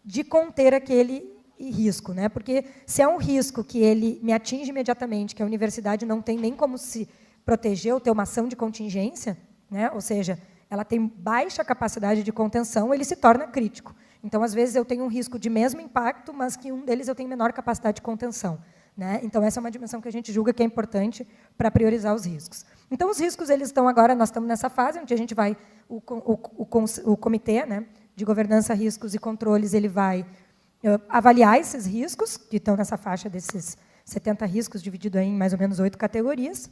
de conter aquele risco, né, porque se é um risco que ele me atinge imediatamente, que a universidade não tem nem como se proteger ou ter uma ação de contingência, né, ou seja, ela tem baixa capacidade de contenção, ele se torna crítico. Então, às vezes, eu tenho um risco de mesmo impacto, mas que um deles eu tenho menor capacidade de contenção, né? Então, essa é uma dimensão que a gente julga que é importante para priorizar os riscos. Então, os riscos eles estão agora, nós estamos nessa fase, onde a gente vai, o comitê, né, de governança, riscos e controles, ele vai avaliar esses riscos, que estão nessa faixa desses 70 riscos, dividido em mais ou menos 8 categorias,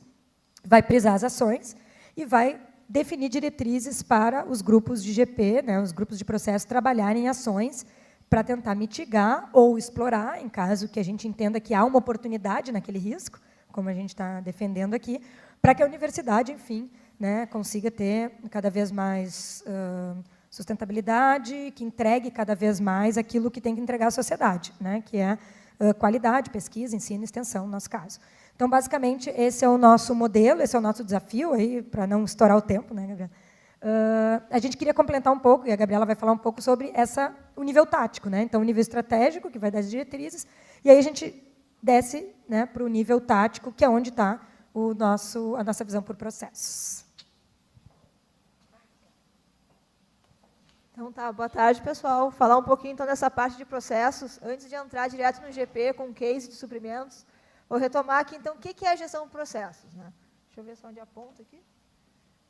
vai prisar as ações e vai definir diretrizes para os grupos de GP, né, os grupos de processo, trabalharem em ações para tentar mitigar ou explorar, em caso que a gente entenda que há uma oportunidade naquele risco, como a gente está defendendo aqui, para que a universidade, enfim, né, consiga ter cada vez mais sustentabilidade, que entregue cada vez mais aquilo que tem que entregar à sociedade, né, que é qualidade, pesquisa, ensino e extensão, no nosso caso. Então, basicamente, esse é o nosso modelo, esse é o nosso desafio, para não estourar o tempo, né, Gabriela? A gente queria complementar um pouco, e a Gabriela vai falar um pouco sobre o nível tático, né? Então, o nível estratégico, que vai dar as diretrizes, e aí a gente desce, né, para o nível tático, que é onde está a nossa visão por processos. Então, tá, boa tarde, pessoal. Falar um pouquinho, então, dessa parte de processos, antes de entrar direto no GP, com case de suprimentos. Vou retomar aqui, então, o que é a gestão de processos, né? Deixa eu ver só onde aponta aqui.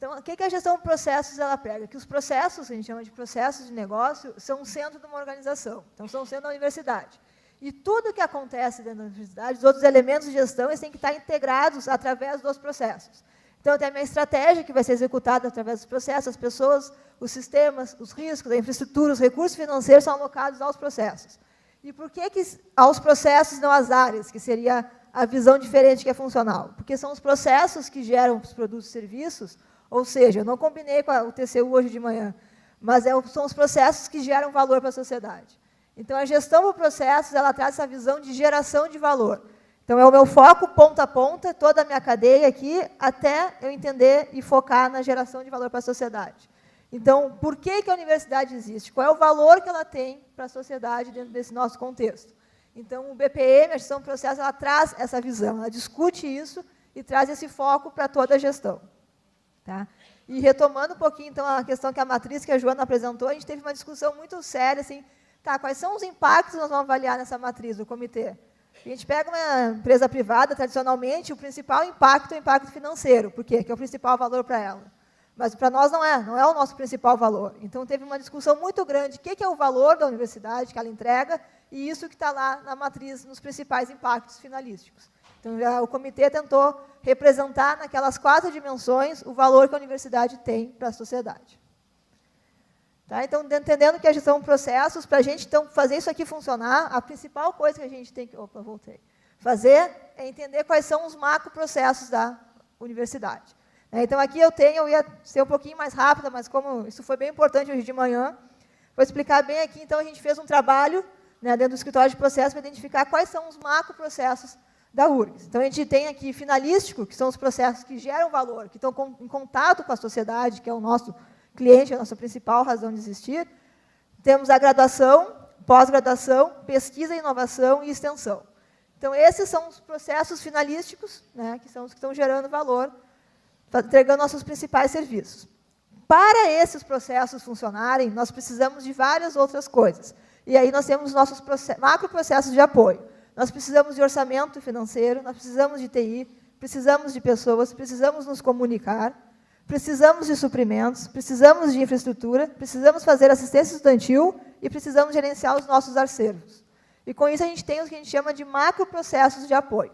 Então, o que a gestão de processos ela prega? Que os processos, que a gente chama de processos de negócio, são o centro de uma organização. Então, são o centro da universidade. E tudo que acontece dentro da universidade, os outros elementos de gestão, eles têm que estar integrados através dos processos. Então, tem a minha estratégia, que vai ser executada através dos processos, as pessoas, os sistemas, os riscos, a infraestrutura, os recursos financeiros são alocados aos processos. E por que aos processos, não às áreas, que seria a visão diferente que é funcional? Porque são os processos que geram os produtos e serviços, ou seja, eu não combinei com o TCU hoje de manhã, mas são os processos que geram valor para a sociedade. Então, a gestão por processos, ela traz essa visão de geração de valor. Então, é o meu foco, ponta a ponta, toda a minha cadeia aqui, até eu entender e focar na geração de valor para a sociedade. Então, por que a universidade existe? Qual é o valor que ela tem para a sociedade dentro desse nosso contexto? Então, o BPM, a gestão por processos, ela traz essa visão, ela discute isso e traz esse foco para toda a gestão. Tá? E retomando um pouquinho, então, a questão que a matriz que a Joana apresentou, a gente teve uma discussão muito séria, assim, tá, quais são os impactos que nós vamos avaliar nessa matriz do comitê? A gente pega uma empresa privada, tradicionalmente, o principal impacto é o impacto financeiro. Por quê? Que é o principal valor para ela. Mas para nós não é o nosso principal valor. Então, teve uma discussão muito grande, o que é o valor da universidade que ela entrega, e isso que está lá na matriz, nos principais impactos finalísticos. Então, o comitê tentou representar naquelas 4 dimensões o valor que a universidade tem para a sociedade. Tá? Então, entendendo que a gestão de processos, para a gente então, fazer isso aqui funcionar, a principal coisa que a gente tem que fazer é entender quais são os macroprocessos da universidade. Então, aqui eu ia ser um pouquinho mais rápida, mas como isso foi bem importante hoje de manhã, vou explicar bem aqui. Então, a gente fez um trabalho dentro do escritório de processos para identificar quais são os macroprocessos da URGS. Então, a gente tem aqui finalístico, que são os processos que geram valor, que estão em contato com a sociedade, que é o nosso cliente, a nossa principal razão de existir. Temos a graduação, pós-graduação, pesquisa, inovação e extensão. Então, esses são os processos finalísticos, que são os que estão gerando valor, entregando nossos principais serviços. Para esses processos funcionarem, nós precisamos de várias outras coisas. E aí nós temos os nossos macroprocessos de apoio. Nós precisamos de orçamento financeiro, nós precisamos de TI, precisamos de pessoas, precisamos nos comunicar, precisamos de suprimentos, precisamos de infraestrutura, precisamos fazer assistência estudantil e precisamos gerenciar os nossos acervos. E com isso a gente tem o que a gente chama de macroprocessos de apoio.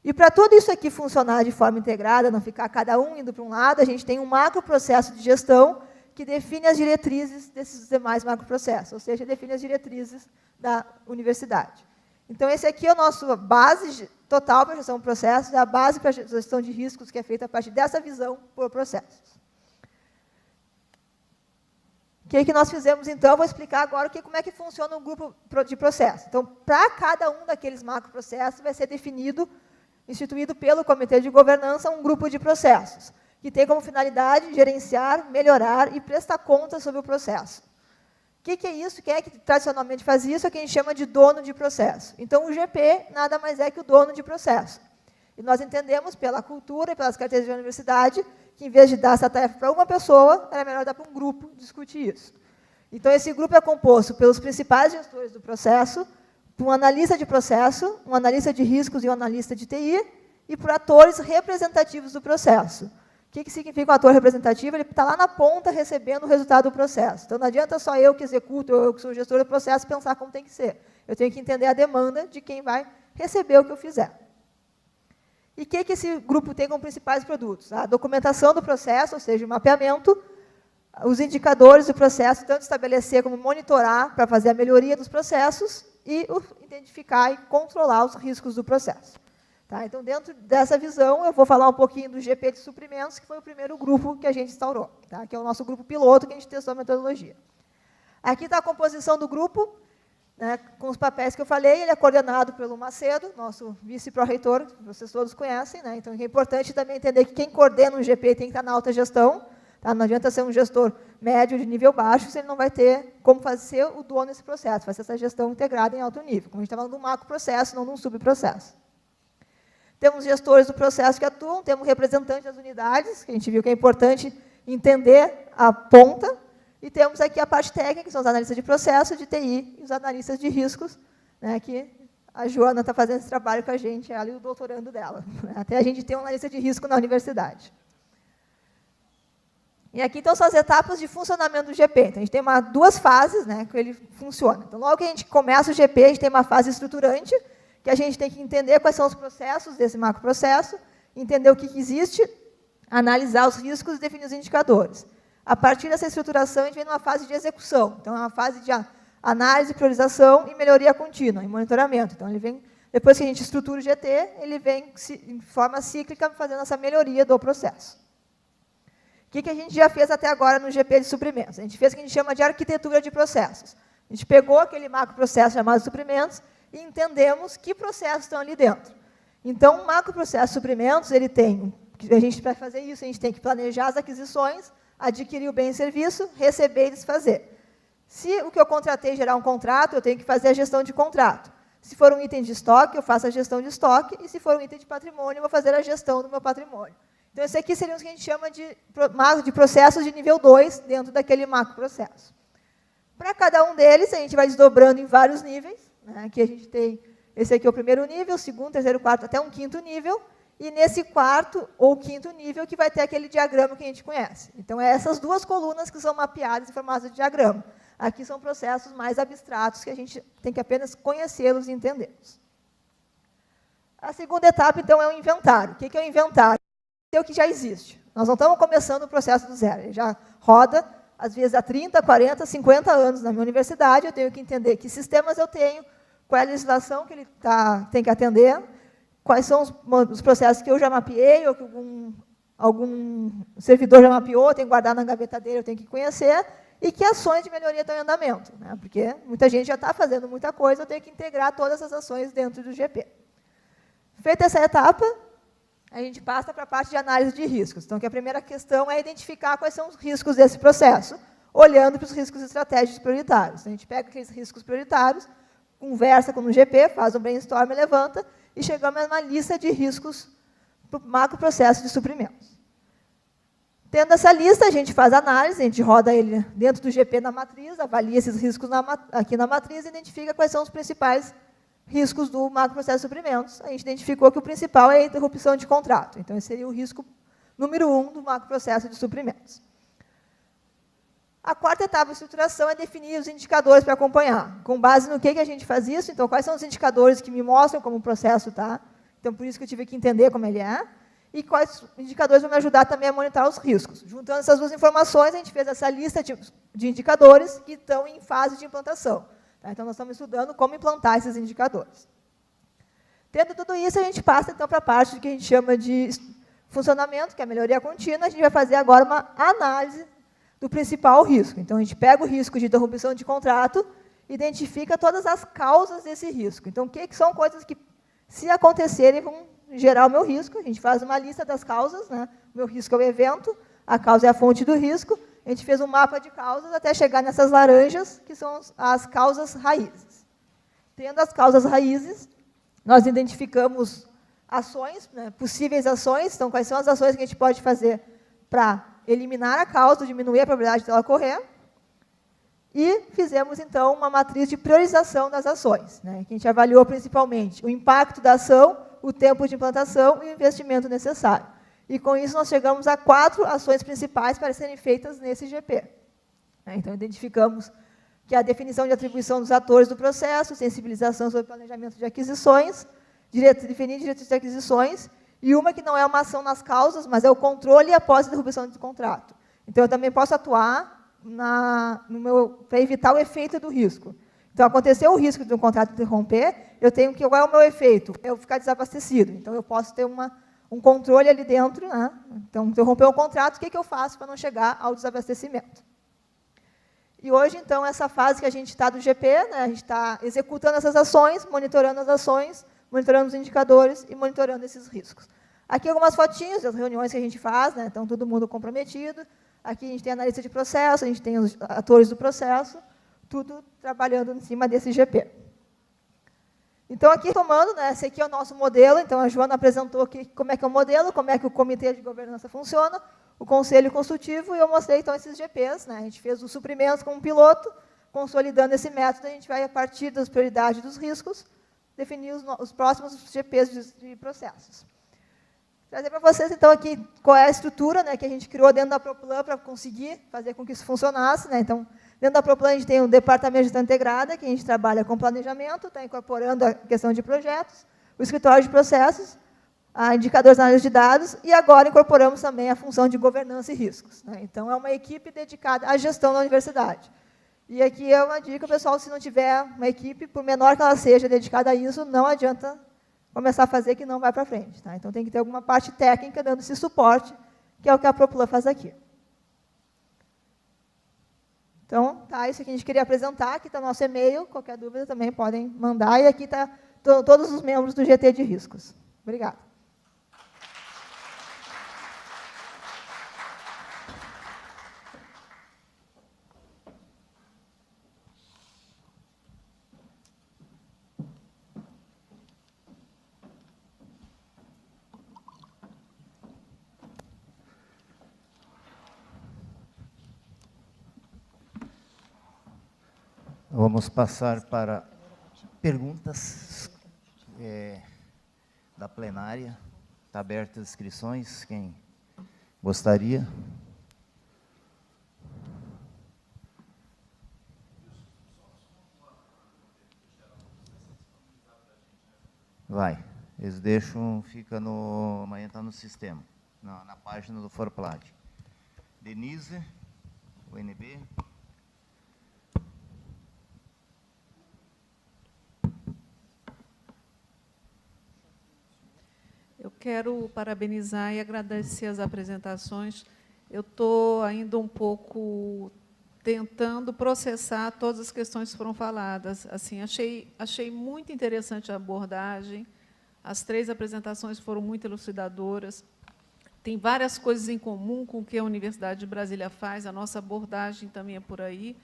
E para tudo isso aqui funcionar de forma integrada, não ficar cada um indo para um lado, a gente tem um macroprocesso de gestão que define as diretrizes desses demais macroprocessos, ou seja, define as diretrizes da universidade. Então, esse aqui é a nossa base total para a gestão de processos, é a base para a gestão de riscos, que é feita a partir dessa visão por processos. O que nós fizemos, então? Eu vou explicar agora como é que funciona o grupo de processos. Então, para cada um daqueles macroprocessos, vai ser definido, instituído pelo Comitê de Governança, um grupo de processos, que tem como finalidade gerenciar, melhorar e prestar contas sobre o processo. O que é isso? Quem é que tradicionalmente faz isso? É o que a gente chama de dono de processo. Então, o GP nada mais é que o dono de processo. E nós entendemos, pela cultura e pelas carteiras de universidade, que, em vez de dar essa tarefa para uma pessoa, era melhor dar para um grupo discutir isso. Então, esse grupo é composto pelos principais gestores do processo, por um analista de processo, um analista de riscos e um analista de TI, e por atores representativos do processo. O que significa um ator representativo? Ele está lá na ponta recebendo o resultado do processo. Então, não adianta só eu que executo, eu que sou gestor do processo, pensar como tem que ser. Eu tenho que entender a demanda de quem vai receber o que eu fizer. E o que esse grupo tem como principais produtos? A documentação do processo, ou seja, o mapeamento, os indicadores do processo, tanto estabelecer como monitorar para fazer a melhoria dos processos e identificar e controlar os riscos do processo. Tá? Então, dentro dessa visão, eu vou falar um pouquinho do GP de suprimentos, que foi o primeiro grupo que a gente instaurou, tá? Que é o nosso grupo piloto, que a gente testou a metodologia. Aqui está a composição do grupo, com os papéis que eu falei. Ele é coordenado pelo Macedo, nosso vice-pró-reitor, que vocês todos conhecem. Então, é importante também entender que quem coordena o GP tem que estar na alta gestão. Tá? Não adianta ser um gestor médio de nível baixo, se ele não vai ter como fazer o dono desse processo, vai ser essa gestão integrada em alto nível. Como a gente está falando de um macroprocesso, não de um subprocesso. Temos gestores do processo que atuam, temos representantes das unidades, que a gente viu que é importante entender a ponta, e temos aqui a parte técnica, que são os analistas de processo, de TI, e os analistas de riscos, que a Joana está fazendo esse trabalho com a gente, ela e o doutorando dela. Até a gente tem um analista de risco na universidade. E aqui então são as etapas de funcionamento do GP. Então, a gente tem duas fases, né, que ele funciona. Então, logo que a gente começa o GP, a gente tem uma fase estruturante, que a gente tem que entender quais são os processos desse macroprocesso, entender o que existe, analisar os riscos e definir os indicadores. A partir dessa estruturação, a gente vem numa fase de execução. Então, é uma fase de análise, priorização e melhoria contínua, e monitoramento. Então, ele vem, depois que a gente estrutura o GT, ele vem em forma cíclica fazendo essa melhoria do processo. O que a gente já fez até agora no GP de suprimentos? A gente fez o que a gente chama de arquitetura de processos. A gente pegou aquele macroprocesso chamado suprimentos e entendemos que processos estão ali dentro. Então, o macroprocesso de suprimentos, ele tem, para fazer isso, a gente tem que planejar as aquisições, adquirir o bem e serviço, receber e desfazer. Se o que eu contratei gerar um contrato, eu tenho que fazer a gestão de contrato. Se for um item de estoque, eu faço a gestão de estoque, e se for um item de patrimônio, eu vou fazer a gestão do meu patrimônio. Então, esse aqui seria o que a gente chama de processos de nível 2 dentro daquele macroprocesso. Para cada um deles, a gente vai desdobrando em vários níveis. Né? Aqui a gente tem, esse aqui é o primeiro nível, segundo, terceiro, quarto, até um quinto nível. E nesse quarto ou quinto nível que vai ter aquele diagrama que a gente conhece. Então, é essas duas colunas que são mapeadas em formato de diagrama. Aqui são processos mais abstratos que a gente tem que apenas conhecê-los e entendê-los. A segunda etapa, então, é o inventário. O que é o inventário? É o que já existe. Nós não estamos começando o processo do zero. Ele já roda, às vezes, há 30, 40, 50 anos na minha universidade. Eu tenho que entender que sistemas eu tenho, qual é a legislação que ele tem que atender, quais são os processos que eu já mapeei, ou que algum servidor já mapeou, eu tenho que guardar na gaveta dele, eu tenho que conhecer, e que ações de melhoria estão em andamento. Né? Porque muita gente já está fazendo muita coisa, eu tenho que integrar todas as ações dentro do GP. Feita essa etapa, a gente passa para a parte de análise de riscos. Então, que a primeira questão é identificar quais são os riscos desse processo, olhando para os riscos estratégicos prioritários. Então, a gente pega aqueles riscos prioritários, conversa com o GP, faz um brainstorm, levanta, e chegamos a uma lista de riscos para o macroprocesso de suprimentos. Tendo essa lista, a gente faz análise, a gente roda ele dentro do GP na matriz, avalia esses riscos aqui na matriz e identifica quais são os principais riscos do macroprocesso de suprimentos. A gente identificou que o principal é a interrupção de contrato. Então, esse seria o risco número 1 do macroprocesso de suprimentos. A quarta etapa de estruturação é definir os indicadores para acompanhar. Com base no que a gente faz isso, então, quais são os indicadores que me mostram como o processo está. Então, por isso que eu tive que entender como ele é. E quais indicadores vão me ajudar também a monitorar os riscos. Juntando essas duas informações, a gente fez essa lista de indicadores que estão em fase de implantação. Então, nós estamos estudando como implantar esses indicadores. Tendo tudo isso, a gente passa, então, para a parte que a gente chama de funcionamento, que é a melhoria contínua. A gente vai fazer agora uma análise do principal risco. Então, a gente pega o risco de interrupção de contrato, identifica todas as causas desse risco. Então, o que são coisas que, se acontecerem, vão gerar o meu risco? A gente faz uma lista das causas. Né? O meu risco é o evento, a causa é a fonte do risco. A gente fez um mapa de causas até chegar nessas laranjas, que são as causas raízes. Tendo as causas raízes, nós identificamos ações, né, possíveis ações. Então, quais são as ações que a gente pode fazer para eliminar a causa, diminuir a probabilidade dela ocorrer. E fizemos, então, uma matriz de priorização das ações, né, que a gente avaliou principalmente o impacto da ação, o tempo de implantação e o investimento necessário. E, com isso, nós chegamos a 4 ações principais para serem feitas nesse GP. Então, identificamos que a definição de atribuição dos atores do processo, sensibilização sobre o planejamento de aquisições, definir diretrizes de aquisições, e uma que não é uma ação nas causas, mas é o controle e após a interrupção do contrato. Então, eu também posso atuar para evitar o efeito do risco. Então, aconteceu o risco de um contrato interromper, eu tenho que, qual é o meu efeito? Eu ficar desabastecido. Então, eu posso ter um controle ali dentro. Né? Então, interromper o contrato, o que eu faço para não chegar ao desabastecimento? E hoje, então, essa fase que a gente está do GP, né, a gente está executando essas ações, monitorando as ações, monitorando os indicadores e monitorando esses riscos. Aqui algumas fotinhas das reuniões que a gente faz, né, então todo mundo comprometido. Aqui a gente tem a analista de processo, a gente tem os atores do processo, tudo trabalhando em cima desse GP. Então, aqui tomando, né, esse aqui é o nosso modelo. Então, a Joana apresentou aqui como é que é o modelo, como é que o comitê de governança funciona, o conselho consultivo, e eu mostrei, então, esses GPs. Né, a gente fez os suprimentos como piloto, consolidando esse método, a gente vai, a partir das prioridades dos riscos, definir os próximos GPs de processos. Trazer para vocês, então, aqui qual é a estrutura, né, que a gente criou dentro da Proplan para conseguir fazer com que isso funcionasse, né? Então, dentro da Proplan, a gente tem um departamento de gestão integrada, que a gente trabalha com planejamento, está incorporando a questão de projetos, o escritório de processos, a indicadores de análise de dados, e agora incorporamos também a função de governança e riscos, né? Então, é uma equipe dedicada à gestão da universidade. E aqui é uma dica, pessoal, se não tiver uma equipe, por menor que ela seja dedicada a isso, não adianta começar a fazer que não vai para frente. Tá? Então, tem que ter alguma parte técnica dando esse suporte, que é o que a Proplan faz aqui. Então, tá, isso que a gente queria apresentar, aqui está o nosso e-mail, qualquer dúvida também podem mandar, e aqui está todos os membros do GT de Riscos. Obrigada. Vamos passar para perguntas da plenária. Está aberta as inscrições. Quem gostaria? Vai. Eles deixam, fica no, amanhã está no sistema, na página do Forplat. Denise, UNB. Eu quero parabenizar e agradecer as apresentações. Eu estou ainda um pouco tentando processar todas as questões que foram faladas. Assim, achei muito interessante a abordagem. As 3 apresentações foram muito elucidadoras. Tem várias coisas em comum com o que a Universidade de Brasília faz, a nossa abordagem também é por aí.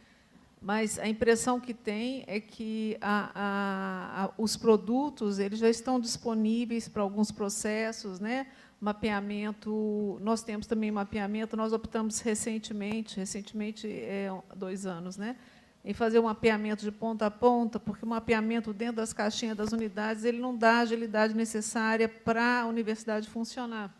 Mas a impressão que tem é que os produtos eles já estão disponíveis para alguns processos, né? Mapeamento, nós temos também mapeamento, nós optamos recentemente 2 anos, né? Em fazer um mapeamento de ponta a ponta, porque o mapeamento dentro das caixinhas das unidades ele não dá a agilidade necessária para a universidade funcionar.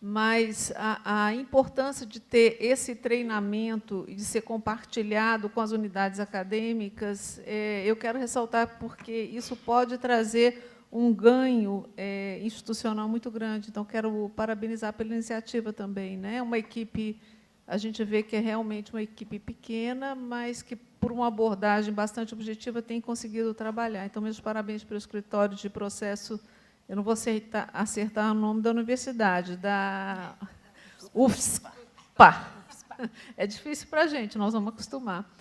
Mas a importância de ter esse treinamento e de ser compartilhado com as unidades acadêmicas, eu quero ressaltar porque isso pode trazer um ganho institucional muito grande. Então, quero parabenizar pela iniciativa também, né? Uma equipe, a gente vê que é realmente uma equipe pequena, mas que, por uma abordagem bastante objetiva, tem conseguido trabalhar. Então, meus parabéns pelo escritório de processo. Eu não vou acertar o nome da universidade, da UFSPA. É difícil para a gente, nós vamos acostumar.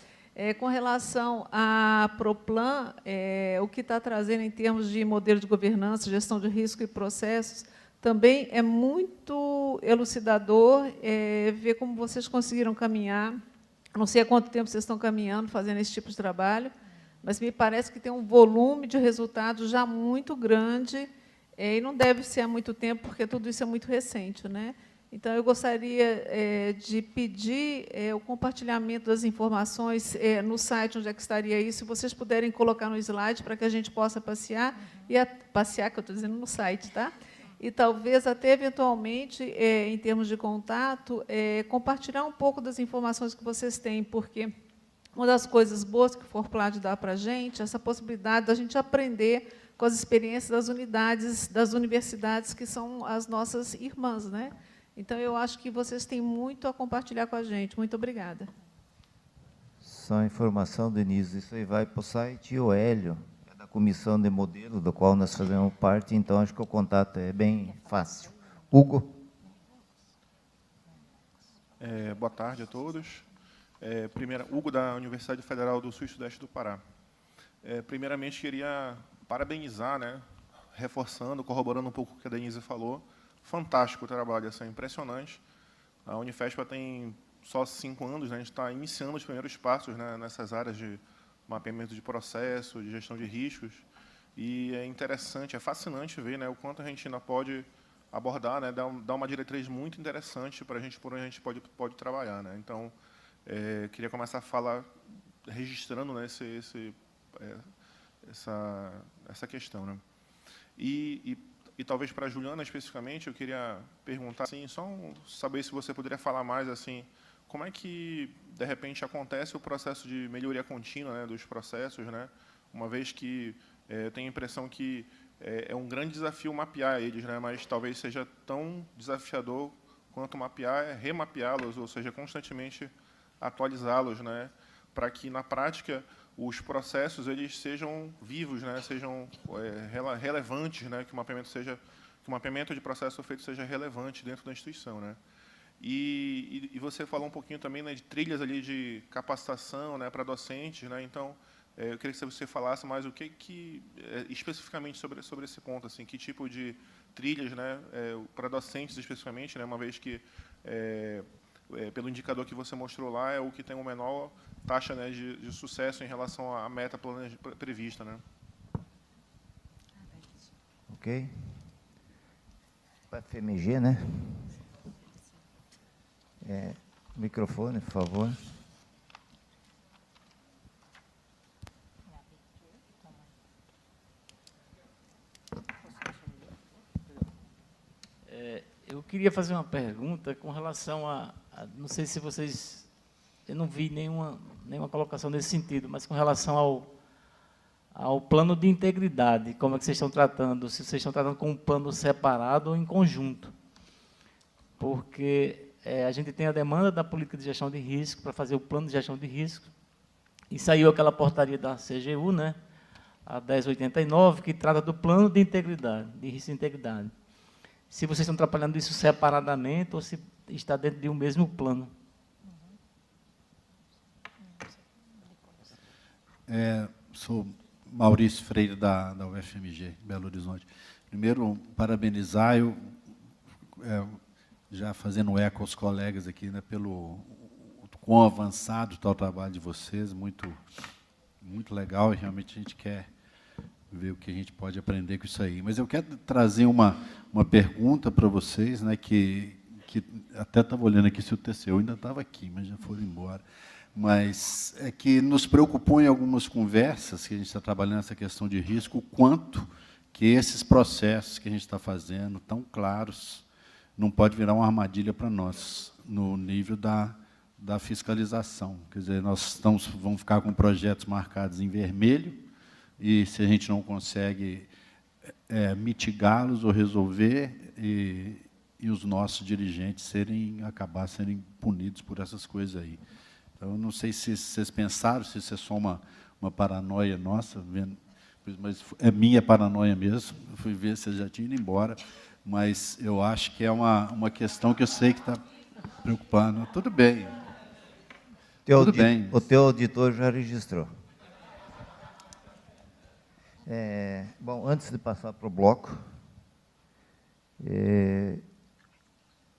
Com relação à Proplan, o que está trazendo em termos de modelo de governança, gestão de risco e processos, também é muito elucidador ver como vocês conseguiram caminhar. Não sei há quanto tempo vocês estão caminhando, fazendo esse tipo de trabalho, mas me parece que tem um volume de resultados já muito grande, e não deve ser há muito tempo, porque tudo isso é muito recente, né? Então, eu gostaria de pedir o compartilhamento das informações no site, onde é que estaria isso, se vocês puderem colocar no slide, para que a gente possa passear, passear, que eu estou dizendo no site, tá? E talvez até, eventualmente, em termos de contato, compartilhar um pouco das informações que vocês têm, porque uma das coisas boas que o Forplat dá para a gente, essa possibilidade da gente aprender com as experiências das unidades, das universidades, que são as nossas irmãs, né? Então, eu acho que vocês têm muito a compartilhar com a gente. Muito obrigada. Só informação, Denise, isso aí vai para o site e o Hélio, que é da comissão de modelo, do qual nós fazemos parte, então acho que o contato é bem fácil. Hugo? Boa tarde a todos. Hugo, da Universidade Federal do Sul e Sudeste do Pará. Primeiramente, queria parabenizar, né, reforçando, corroborando um pouco o que a Denise falou. Fantástico o trabalho, assim, impressionante. A Unifespa tem só 5 anos, né, a gente está iniciando os primeiros passos, né, nessas áreas de mapeamento de processo, de gestão de riscos, e é interessante, é fascinante ver, né, o quanto a gente ainda pode abordar, né, dar uma diretriz muito interessante para a gente, por onde a gente pode trabalhar, né. Então, queria começar a falar, registrando, né, essa questão, né. E E talvez para a Juliana especificamente, eu queria perguntar, assim, saber se você poderia falar mais, assim, como é que, de repente, acontece o processo de melhoria contínua, né, dos processos, né, uma vez que eu tenho a impressão que é um grande desafio mapear eles, né, mas talvez seja tão desafiador quanto remapeá-los, ou seja, constantemente atualizá-los, né, para que, na prática, os processos eles sejam vivos, né, sejam relevantes, né, que o mapeamento de processo feito seja relevante dentro da instituição, né. E você falou um pouquinho também, né, de trilhas ali de capacitação, né, para docentes, né. Então, eu queria que você falasse mais o que especificamente sobre esse ponto, assim, que tipo de trilhas, né, para docentes especificamente, né, uma vez que pelo indicador que você mostrou lá, é o que tem uma menor taxa, né, de sucesso em relação à meta prevista, né? Ok. Para a FMG, né? Microfone, por favor. Eu queria fazer uma pergunta com relação não sei se vocês, eu não vi nenhuma colocação nesse sentido, mas com relação ao plano de integridade, como é que vocês estão tratando, se vocês estão tratando com um plano separado ou em conjunto. Porque a gente tem a demanda da política de gestão de risco para fazer o plano de gestão de risco, e saiu aquela portaria da CGU, né, a 1089, que trata do plano de integridade, de risco de integridade. Se vocês estão trabalhando isso separadamente ou se está dentro de um mesmo plano. Sou Maurício Freire, da UFMG, Belo Horizonte. Primeiro, parabenizar, já fazendo eco aos colegas aqui, né, pelo quão avançado está o trabalho de vocês, muito legal, e realmente a gente quer ver o que a gente pode aprender com isso aí. Mas eu quero trazer uma pergunta para vocês, né, que até estava olhando aqui se o TCU ainda estava aqui, mas já foram embora. Mas é que nos preocupou em algumas conversas que a gente está trabalhando essa questão de risco, o quanto que esses processos que a gente está fazendo, tão claros, não pode virar uma armadilha para nós, no nível da fiscalização. Quer dizer, nós vamos ficar com projetos marcados em vermelho, e se a gente não consegue mitigá-los ou resolver, e os nossos dirigentes acabar serem punidos por essas coisas aí. Então, eu não sei se vocês pensaram, se isso é só uma paranoia nossa, mas é minha paranoia mesmo. Eu fui ver se vocês já tinham ido embora, mas eu acho que é uma questão que eu sei que está preocupando. Tudo bem. Tudo bem. O teu auditor já registrou. Bom, antes de passar para o bloco,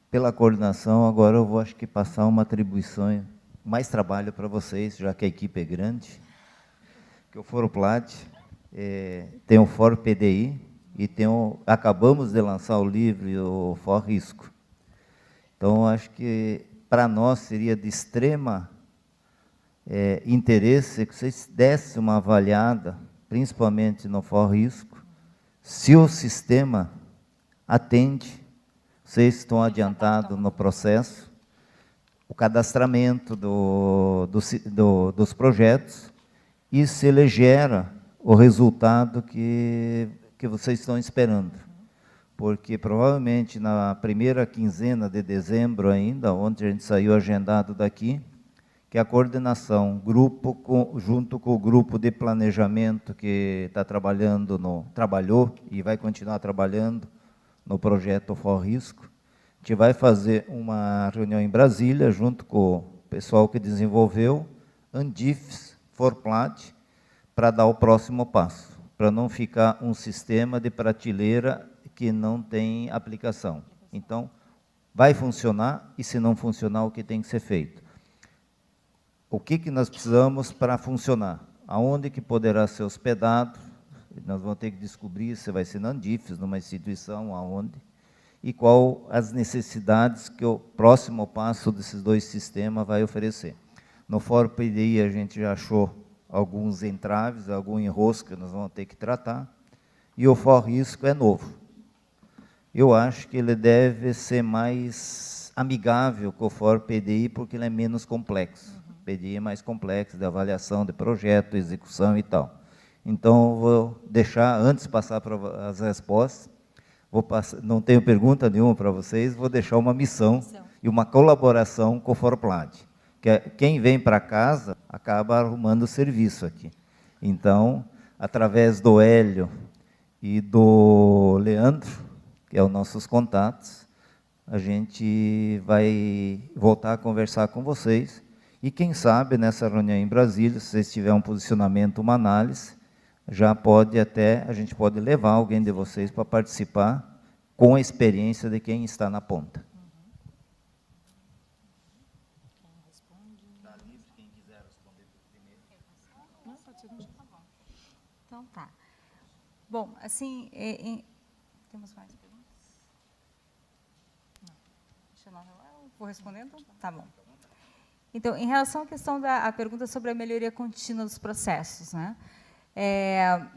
pela coordenação, agora eu vou, acho que, passar uma atribuição, mais trabalho para vocês, já que a equipe é grande, que o Foro Plat, tem o Foro PDI, e acabamos de lançar o livro, o Foro Risco. Então, acho que, para nós, seria de extrema interesse que vocês dessem uma avaliada, principalmente no Foro Risco, se o sistema atende, vocês estão adiantados no processo, o cadastramento dos projetos, e se ele gera o resultado que vocês estão esperando. Porque provavelmente na primeira quinzena de dezembro ainda, onde a gente saiu agendado daqui, que a coordenação, junto com o grupo de planejamento que trabalhou e vai continuar trabalhando no projeto For Risco, a gente vai fazer uma reunião em Brasília, junto com o pessoal que desenvolveu, Andifes, Forplat, para dar o próximo passo, para não ficar um sistema de prateleira que não tem aplicação. Então, vai funcionar, e se não funcionar, o que tem que ser feito? O que nós precisamos para funcionar? Aonde que poderá ser hospedado? Nós vamos ter que descobrir se vai ser na Andifes, numa instituição, aonde, e qual as necessidades que o próximo passo desses dois sistemas vai oferecer. No Fórum PDI, a gente já achou alguns entraves, algum enrosco que nós vamos ter que tratar, e o Fórum Risco é novo. eu acho que ele deve ser mais amigável com o Fórum PDI, porque ele é menos complexo. O PDI é mais complexo, de avaliação de projeto, execução e tal. Então, vou deixar, antes de passar para as respostas, não tenho pergunta nenhuma para vocês, vou deixar uma missão e uma colaboração com o Forplad. Quem vem para casa acaba arrumando o serviço aqui. Então, através do Hélio e do Leandro, que é os nossos contatos, a gente vai voltar a conversar com vocês. E quem sabe, nessa reunião em Brasília, se vocês tiverem um posicionamento, uma análise, a gente pode levar alguém de vocês para participar com a experiência de quem está na ponta. Então tá. Bom, assim, temos mais perguntas? Não. Deixa eu vou respondendo? Tá bom. Então, em relação à questão da pergunta sobre a melhoria contínua dos processos, né?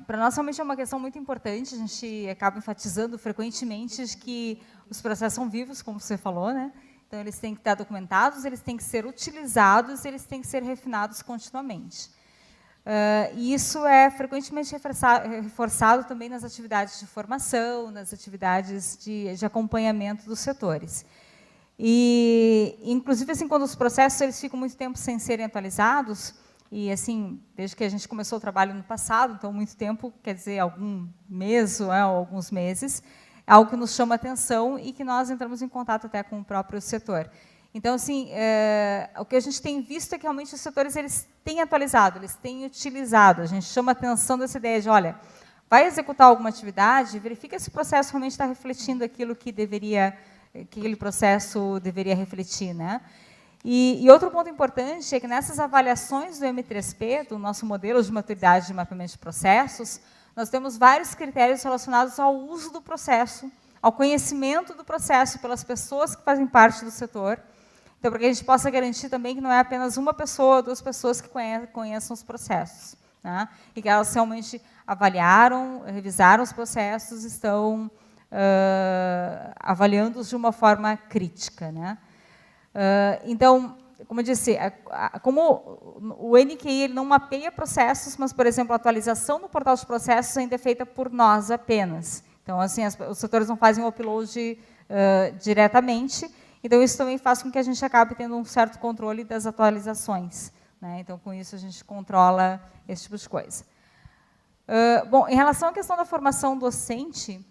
Para nós, realmente, é uma questão muito importante, a gente acaba enfatizando frequentemente que os processos são vivos, como você falou, né? Então, eles têm que estar documentados, eles têm que ser utilizados, eles têm que ser refinados continuamente. E isso é frequentemente reforçado também nas atividades de formação, nas atividades de acompanhamento dos setores. E, inclusive, assim, quando os processos eles ficam muito tempo sem serem atualizados, e, assim, desde que a gente começou o trabalho no passado, então, muito tempo, quer dizer, algum mês ou alguns meses, é algo que nos chama atenção e que nós entramos em contato até com o próprio setor. Então, assim, o que a gente tem visto é que, realmente, os setores eles têm atualizado, eles têm utilizado. A gente chama atenção dessa ideia de, olha, vai executar alguma atividade, verifica se o processo realmente está refletindo aquilo que aquele processo deveria refletir, né? E outro ponto importante é que nessas avaliações do M3P, do nosso modelo de maturidade de mapeamento de processos, nós temos vários critérios relacionados ao uso do processo, ao conhecimento do processo pelas pessoas que fazem parte do setor, então, para que a gente possa garantir também que não é apenas uma pessoa ou duas pessoas que conheçam os processos, né? E que elas realmente avaliaram, revisaram os processos, estão avaliando-os de uma forma crítica, né? Então, como eu disse, como o NQI ele não mapeia processos, mas, por exemplo, a atualização no portal de processos ainda é feita por nós apenas. Então, assim, os setores não fazem o upload diretamente, então isso também faz com que a gente acabe tendo um certo controle das atualizações, né? Então, com isso, a gente controla esse tipo de coisa. Bom, em relação à questão da formação docente,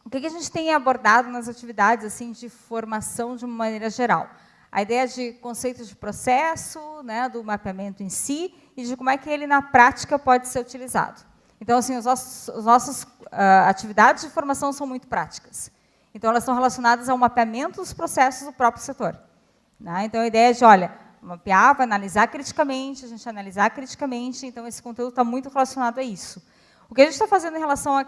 o que a gente tem abordado nas atividades assim, de formação de uma maneira geral? A ideia de conceitos de processo, né, do mapeamento em si, e de como é que ele, na prática, pode ser utilizado. Então, assim, as nossas atividades de formação são muito práticas. Então, elas estão relacionadas ao mapeamento dos processos do próprio setor, né? Então, a ideia é de, olha, mapear, vai analisar criticamente, a gente analisar criticamente, então, esse conteúdo está muito relacionado a isso. O que a gente está fazendo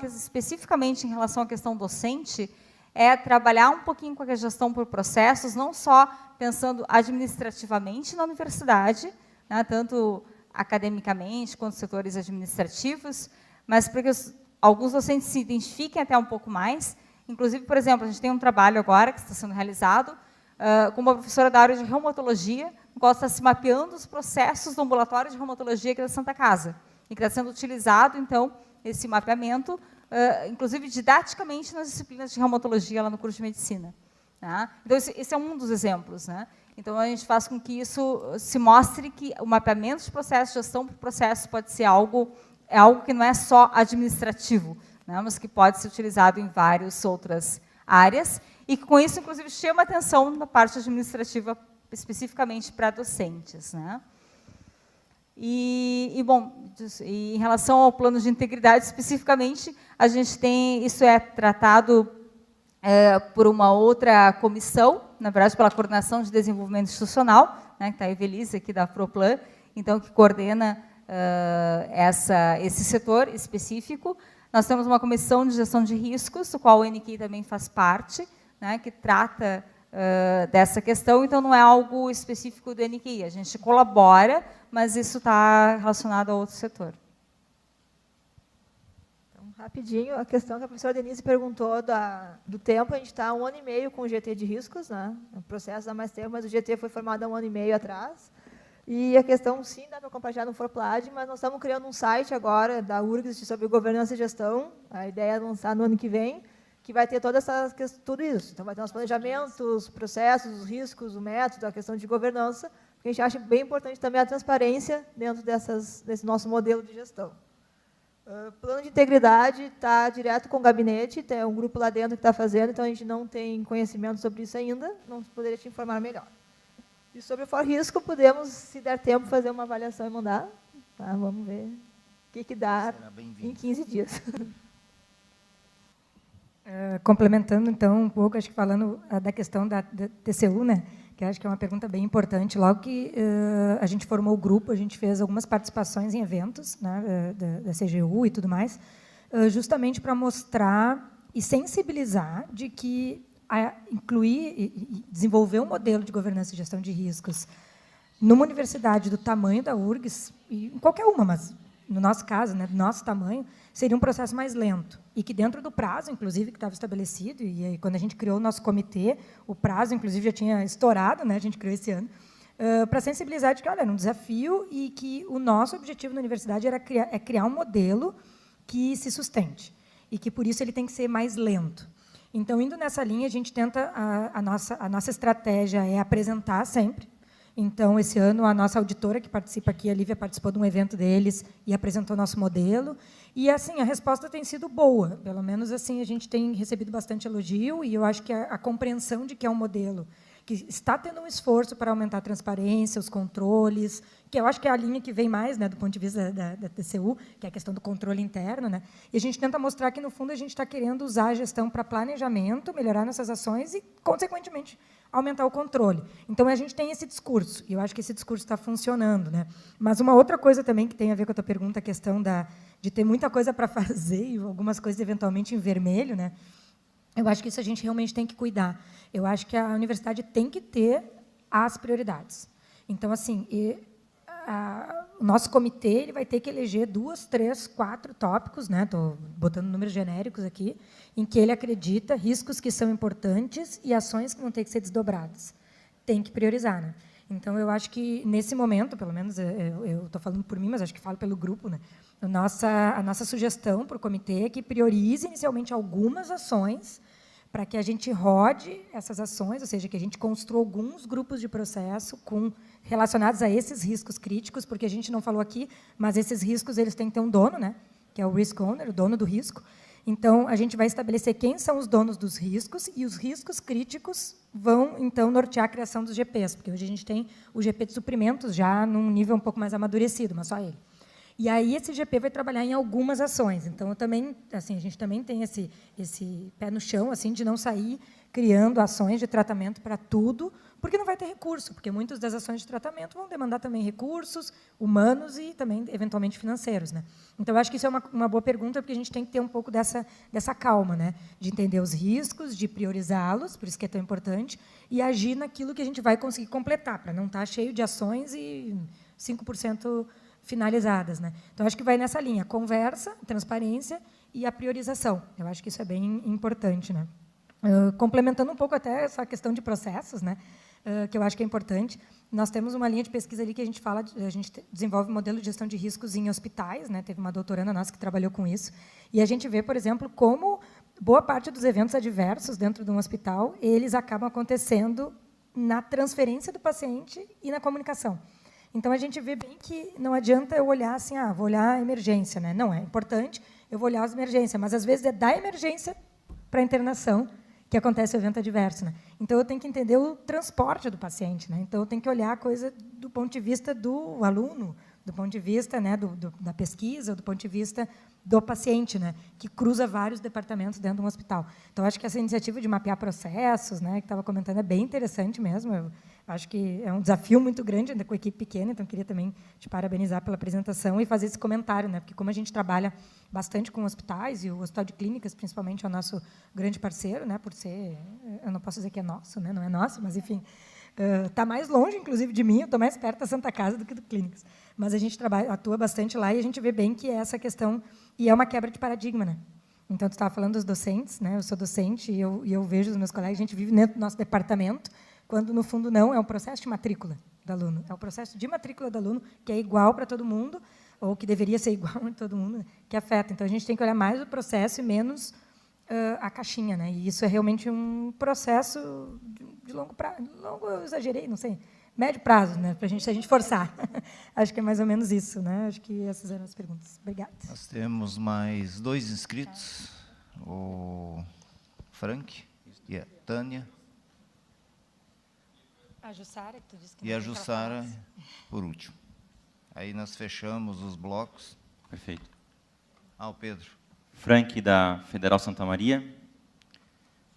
especificamente em relação à questão docente é trabalhar um pouquinho com a gestão por processos, não só pensando administrativamente na universidade, né, tanto academicamente quanto setores administrativos, mas para que alguns docentes se identifiquem até um pouco mais. Inclusive, por exemplo, a gente tem um trabalho agora que está sendo realizado com uma professora da área de reumatologia, no qual está se mapeando os processos do ambulatório de reumatologia aqui da Santa Casa, e que está sendo utilizado, então, esse mapeamento, inclusive didaticamente nas disciplinas de reumatologia lá no curso de medicina, tá? Então, esse é um dos exemplos, né? Então, a gente faz com que isso se mostre que o mapeamento de processo, gestão por processo, pode ser algo que não é só administrativo, né, mas que pode ser utilizado em várias outras áreas, e que, com isso, inclusive, chama atenção da parte administrativa, especificamente para docentes, né? Bom, em relação ao plano de integridade, especificamente, a gente tem, isso é tratado por uma outra comissão, na verdade, pela Coordenação de Desenvolvimento Institucional, né, que está a Evelise aqui da Proplan, então, que coordena esse setor específico. Nós temos uma comissão de gestão de riscos, do qual o NQI também faz parte, né, que trata dessa questão, então não é algo específico do NQI, a gente colabora, mas isso está relacionado a outro setor. Então, Rapidinho, a questão que a professora Denise perguntou do tempo, a gente está há 1 ano e meio com o GT de riscos, né? O processo dá mais tempo, mas o GT foi formado há 1 ano e meio atrás. E a questão, sim, dá para compartilhar no Forplad, mas nós estamos criando um site agora da URGS sobre governança e gestão. A ideia é lançar no ano que vem, que vai ter tudo isso. Então, vai ter os planejamentos, os processos, os riscos, o método, a questão de governança, porque a gente acha bem importante também a transparência dentro desse nosso modelo de gestão. Plano de integridade está direto com o gabinete, tem um grupo lá dentro que está fazendo, então a gente não tem conhecimento sobre isso ainda, não poderia te informar melhor. E sobre o risco, podemos, se der tempo, fazer uma avaliação e mandar. Tá? Vamos ver o que dá em 15 dias. Complementando, então, um pouco, acho que falando da questão da TCU, né, que acho que é uma pergunta bem importante. Logo que a gente formou o grupo, a gente fez algumas participações em eventos, né, da CGU e tudo mais, justamente para mostrar e sensibilizar de que incluir e desenvolver um modelo de governança e gestão de riscos numa universidade do tamanho da URGS, e em qualquer uma, mas no nosso caso, né, do nosso tamanho, seria um processo mais lento. E que dentro do prazo, inclusive, que estava estabelecido, e aí, quando a gente criou o nosso comitê, o prazo, inclusive, já tinha estourado, né, a gente criou esse ano, para sensibilizar de que, olha, era um desafio e que o nosso objetivo na universidade era criar um modelo que se sustente. E que, por isso, ele tem que ser mais lento. Então, indo nessa linha, a gente tenta, a nossa estratégia é apresentar sempre. Então, esse ano, a nossa auditora que participa aqui, a Lívia, participou de um evento deles e apresentou nosso modelo. E, assim, a resposta tem sido boa. Pelo menos, assim, a gente tem recebido bastante elogio e eu acho que a compreensão de que é um modelo que está tendo um esforço para aumentar a transparência, os controles, que eu acho que é a linha que vem mais, né, do ponto de vista da TCU, que é a questão do controle interno, né? E a gente tenta mostrar que, no fundo, a gente está querendo usar a gestão para planejamento, melhorar nossas ações e, consequentemente, aumentar o controle. Então, a gente tem esse discurso, e eu acho que esse discurso está funcionando, né? Mas uma outra coisa também que tem a ver com a tua pergunta, a questão de ter muita coisa para fazer e algumas coisas, eventualmente, em vermelho, né? Eu acho que isso a gente realmente tem que cuidar. Eu acho que a universidade tem que ter as prioridades. Então, assim, o nosso comitê ele vai ter que eleger 2, 3, 4 tópicos, né? Estou botando números genéricos aqui, em que ele acredita riscos que são importantes e ações que vão ter que ser desdobradas. Tem que priorizar, né? Então, eu acho que, nesse momento, pelo menos, eu estou falando por mim, mas acho que falo pelo grupo, né? A nossa sugestão para o comitê é que priorize, inicialmente, algumas ações para que a gente rode essas ações, ou seja, que a gente construa alguns grupos de processo relacionados a esses riscos críticos, porque a gente não falou aqui, mas esses riscos eles têm que ter um dono, né? Que é o risk owner, o dono do risco. Então, a gente vai estabelecer quem são os donos dos riscos e os riscos críticos vão, então, nortear a criação dos GPs, porque hoje a gente tem o GP de suprimentos já num nível um pouco mais amadurecido, mas só ele. E aí esse GP vai trabalhar em algumas ações. Então, eu também, assim, a gente também tem esse pé no chão, assim, de não sair criando ações de tratamento para tudo, porque não vai ter recurso, porque muitas das ações de tratamento vão demandar também recursos humanos e também, eventualmente, financeiros, né? Então, eu acho que isso é uma boa pergunta, porque a gente tem que ter um pouco dessa calma, né? De entender os riscos, de priorizá-los, por isso que é tão importante, e agir naquilo que a gente vai conseguir completar, para não estar cheio de ações e 5% finalizadas, né? Então, acho que vai nessa linha, conversa, transparência e a priorização. Eu acho que isso é bem importante, né? Complementando um pouco até essa questão de processos, né? Que eu acho que é importante. Nós temos uma linha de pesquisa ali que a gente desenvolve modelo de gestão de riscos em hospitais, né? Teve uma doutoranda nossa que trabalhou com isso, e a gente vê, por exemplo, como boa parte dos eventos adversos dentro de um hospital, eles acabam acontecendo na transferência do paciente e na comunicação. Então, a gente vê bem que não adianta eu olhar assim, vou olhar a emergência, né? Não, é importante, eu vou olhar as emergências, mas, às vezes, é da emergência para a internação que acontece o evento adverso, né? Então, eu tenho que entender o transporte do paciente, né? Então, eu tenho que olhar a coisa do ponto de vista do aluno, do ponto de vista, né, da pesquisa, do ponto de vista do paciente, né, que cruza vários departamentos dentro de um hospital. Então, acho que essa iniciativa de mapear processos, né, que estava comentando, é bem interessante mesmo. Eu acho que é um desafio muito grande, ainda com a equipe pequena, então queria também te parabenizar pela apresentação e fazer esse comentário, né, porque como a gente trabalha bastante com hospitais, e o Hospital de Clínicas, principalmente, é o nosso grande parceiro, né, por ser, eu não posso dizer que é nosso, né, não é nosso, mas, enfim, Está mais longe, inclusive, de mim, eu estou mais perto da Santa Casa do que do Clínicas. Mas a gente atua bastante lá e a gente vê bem que é essa questão, e é uma quebra de paradigma, né? Então, tu estava falando dos docentes, né? Eu sou docente e eu vejo os meus colegas, a gente vive dentro do nosso departamento, quando, no fundo, não, é um processo de matrícula do aluno. É um processo de matrícula do aluno que é igual para todo mundo, ou que deveria ser igual para todo mundo, que afeta. Então, a gente tem que olhar mais o processo e menos a caixinha, né? E isso é realmente um processo de longo prazo. Longo, eu exagerei, não sei. Médio prazo, né? Para se a gente forçar. Acho que é mais ou menos isso, né? Acho que essas eram as perguntas. Obrigada. Nós temos mais 2 inscritos, o Frank e a Tânia. A Jussara, que tu disse que E a Jussara, por último. Aí nós fechamos os blocos. Perfeito. O Pedro. Frank, da Federal Santa Maria.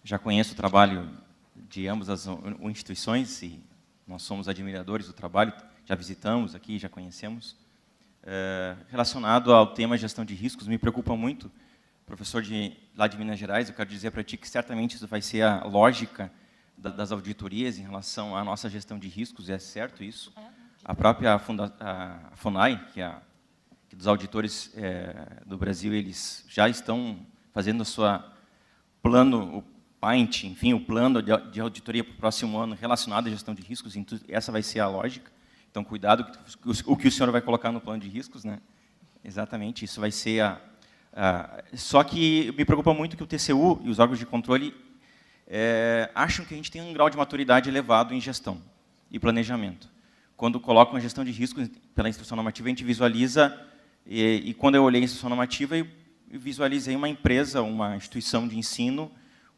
Já conheço o trabalho de ambas as instituições e nós somos admiradores do trabalho, já visitamos aqui, já conhecemos. Relacionado ao tema gestão de riscos, me preocupa muito, professor lá de Minas Gerais, eu quero dizer para ti que certamente isso vai ser a lógica das auditorias em relação à nossa gestão de riscos, é certo isso. A própria a FUNAI, que dos auditores do Brasil, eles já estão fazendo o seu plano, o PAINT, enfim, o plano de auditoria para o próximo ano relacionado à gestão de riscos, essa vai ser a lógica. Então, cuidado o que o senhor vai colocar no plano de riscos, né? Exatamente, isso vai ser Só que me preocupa muito que o TCU e os órgãos de controle acham que a gente tem um grau de maturidade elevado em gestão e planejamento. Quando colocam a gestão de riscos pela instrução normativa, a gente visualiza, e quando eu olhei a instrução normativa, eu visualizei uma empresa, uma instituição de ensino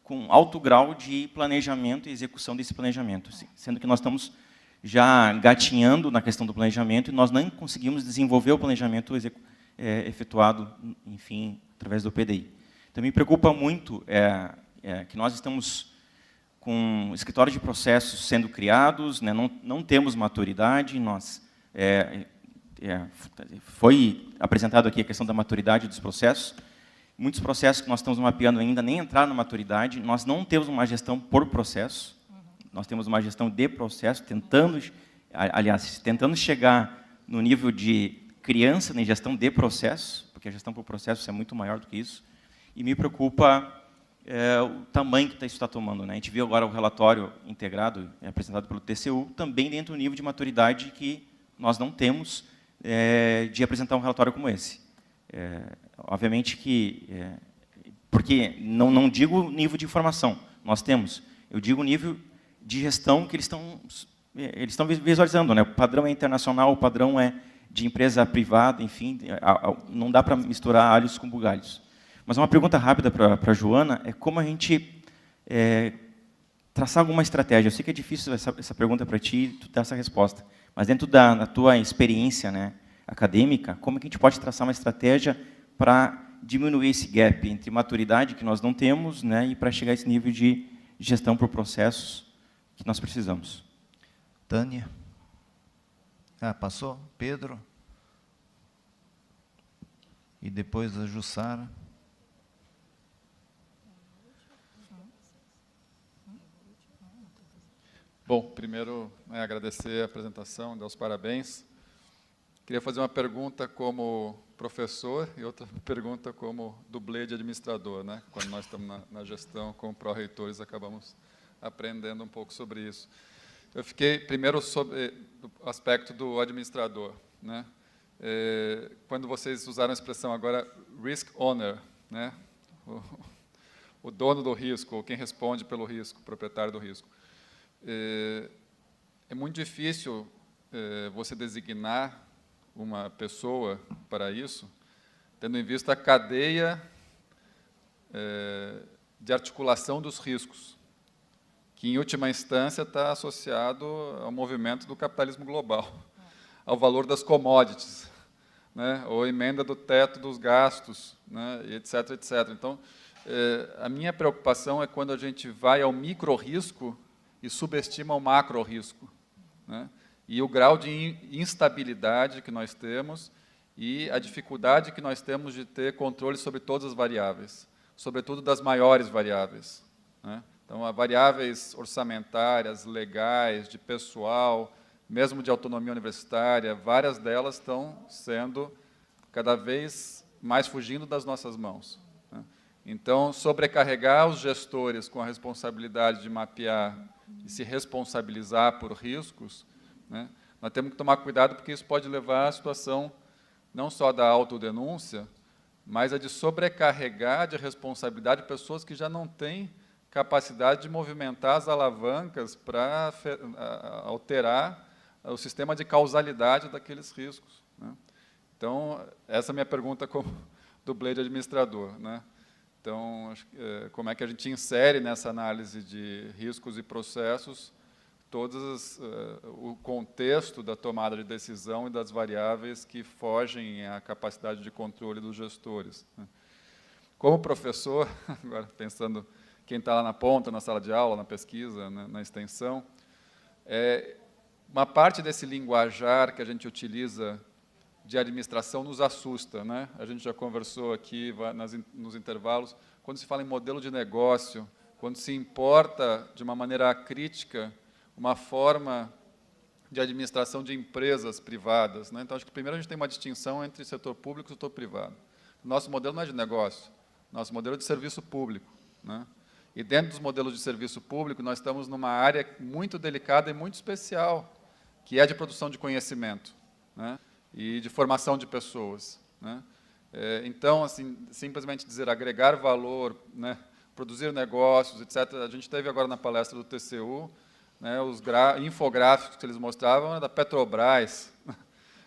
com alto grau de planejamento e execução desse planejamento, sendo que nós estamos já gatinhando na questão do planejamento e nós não conseguimos desenvolver o planejamento efetuado, enfim, através do PDI. Então, me preocupa muito que nós estamos com escritórios de processos sendo criados, né, não temos maturidade, foi apresentado aqui a questão da maturidade dos processos. Muitos processos que nós estamos mapeando ainda nem entraram na maturidade, nós não temos uma gestão por processo, nós temos uma gestão de processo, tentando chegar no nível de criança na gestão de processo, porque a gestão por processo é muito maior do que isso, e me preocupa o tamanho que isso está tomando, né? A gente viu agora o relatório integrado, apresentado pelo TCU, também dentro do nível de maturidade que nós não temos de apresentar um relatório como esse. Obviamente que... porque não digo nível de informação, nós temos, eu digo nível de gestão que eles estão visualizando, né? O padrão é internacional, o padrão é de empresa privada, enfim, não dá para misturar alhos com bugalhos. Mas uma pergunta rápida para a Joana é como a gente traçar alguma estratégia. Eu sei que é difícil essa pergunta para ti, tu dar essa resposta, mas dentro da tua experiência, né, acadêmica, como que a gente pode traçar uma estratégia para diminuir esse gap entre maturidade que nós não temos, né, e para chegar a esse nível de gestão por processos que nós precisamos? Tânia. Passou? Pedro. E depois a Jussara. Bom, primeiro, agradecer a apresentação, dar os parabéns. Queria fazer uma pergunta como professor e outra pergunta como dublê de administrador, né? Quando nós estamos na gestão, como pró-reitores, acabamos aprendendo um pouco sobre isso. Eu fiquei, primeiro, sobre o aspecto do administrador, né? Quando vocês usaram a expressão agora, risk owner, né? O dono do risco, ou quem responde pelo risco, o proprietário do risco. É muito difícil você designar uma pessoa para isso, tendo em vista a cadeia de articulação dos riscos, que, em última instância, está associado ao movimento do capitalismo global, ao valor das commodities, né, ou emenda do teto dos gastos, né, e etc., etc. Então, a minha preocupação é quando a gente vai ao micro-risco e subestima o macro-risco, né, e o grau de instabilidade que nós temos e a dificuldade que nós temos de ter controle sobre todas as variáveis, sobretudo das maiores variáveis, né? Então, há variáveis orçamentárias, legais, de pessoal, mesmo de autonomia universitária, várias delas estão sendo cada vez mais fugindo das nossas mãos, né? Então, sobrecarregar os gestores com a responsabilidade de mapear e se responsabilizar por riscos, né? Nós temos que tomar cuidado, porque isso pode levar à situação não só da autodenúncia, mas a de sobrecarregar de responsabilidade pessoas que já não têm capacidade de movimentar as alavancas para alterar o sistema de causalidade daqueles riscos, né? Então, essa é a minha pergunta como dublê de administrador, né? Então, como é que a gente insere nessa análise de riscos e processos o contexto da tomada de decisão e das variáveis que fogem à capacidade de controle dos gestores, né? Como professor, agora pensando quem está lá na ponta, na sala de aula, na pesquisa, na extensão, uma parte desse linguajar que a gente utiliza de administração nos assusta, né? A gente já conversou aqui nos intervalos, quando se fala em modelo de negócio, quando se importa de uma maneira crítica uma forma de administração de empresas privadas, né? Então, acho que primeiro a gente tem uma distinção entre setor público e setor privado. Nosso modelo não é de negócio, nosso modelo é de serviço público, né? E dentro dos modelos de serviço público, nós estamos numa área muito delicada e muito especial, que é de produção de conhecimento, né? E de formação de pessoas, né? Então, assim, simplesmente dizer agregar valor, né, produzir negócios, etc. A gente teve agora na palestra do TCU, né, os infográficos que eles mostravam era da Petrobras.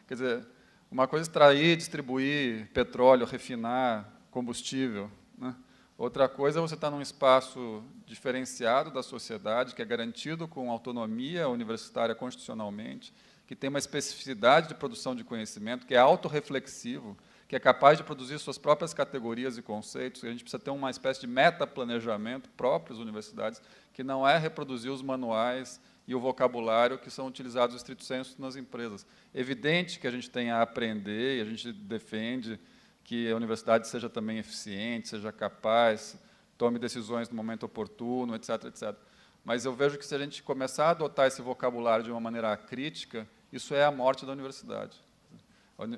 Quer dizer, uma coisa é extrair, distribuir petróleo, refinar combustível, né? Outra coisa é você estar num espaço diferenciado da sociedade, que é garantido com autonomia universitária constitucionalmente, que tem uma especificidade de produção de conhecimento, que é autorreflexivo, que é capaz de produzir suas próprias categorias e conceitos. A gente precisa ter uma espécie de metaplanejamento próprio às universidades, que não é reproduzir os manuais e o vocabulário que são utilizados estrito sensu nas empresas. É evidente que a gente tem a aprender, e a gente defende que a universidade seja também eficiente, seja capaz, tome decisões no momento oportuno, etc., etc. Mas eu vejo que se a gente começar a adotar esse vocabulário de uma maneira crítica, isso é a morte da universidade.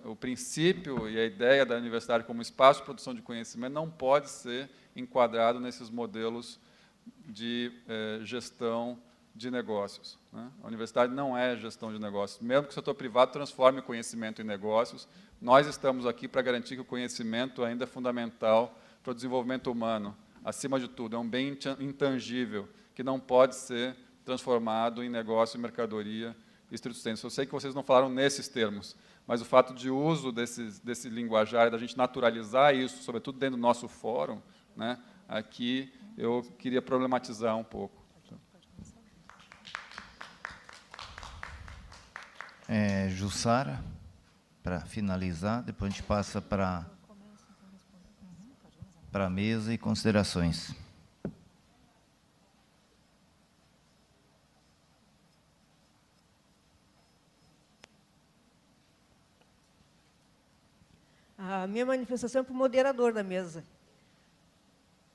O princípio e a ideia da universidade como espaço de produção de conhecimento não pode ser enquadrado nesses modelos de gestão de negócios, né? A universidade não é gestão de negócios. Mesmo que o setor privado transforme o conhecimento em negócios, nós estamos aqui para garantir que o conhecimento ainda é fundamental para o desenvolvimento humano. Acima de tudo, é um bem intangível, que não pode ser transformado em negócio e mercadoria estrito sensu. Eu sei que vocês não falaram nesses termos, mas o fato de uso desse linguajar, da gente naturalizar isso, sobretudo dentro do nosso fórum, né, aqui eu queria problematizar um pouco. Jussara, para finalizar, depois a gente passa para a mesa e considerações. A minha manifestação é para o moderador da mesa.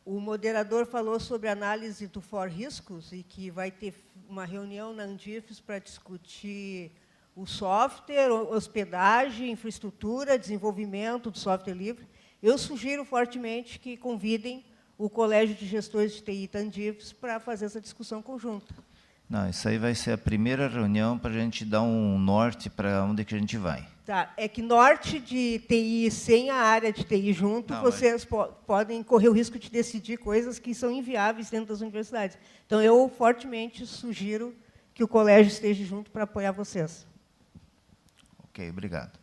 O moderador falou sobre análise do for riscos e que vai ter uma reunião na Andifes para discutir o software, hospedagem, infraestrutura, desenvolvimento do software livre. Eu sugiro fortemente que convidem o Colégio de Gestores de TI da Andifes para fazer essa discussão conjunta. Não, isso aí vai ser a primeira reunião para a gente dar um norte para onde que a gente vai. Tá, é que norte de TI sem a área de TI junto, vocês podem correr o risco de decidir coisas que são inviáveis dentro das universidades. Então, eu fortemente sugiro que o colégio esteja junto para apoiar vocês. Ok, obrigado.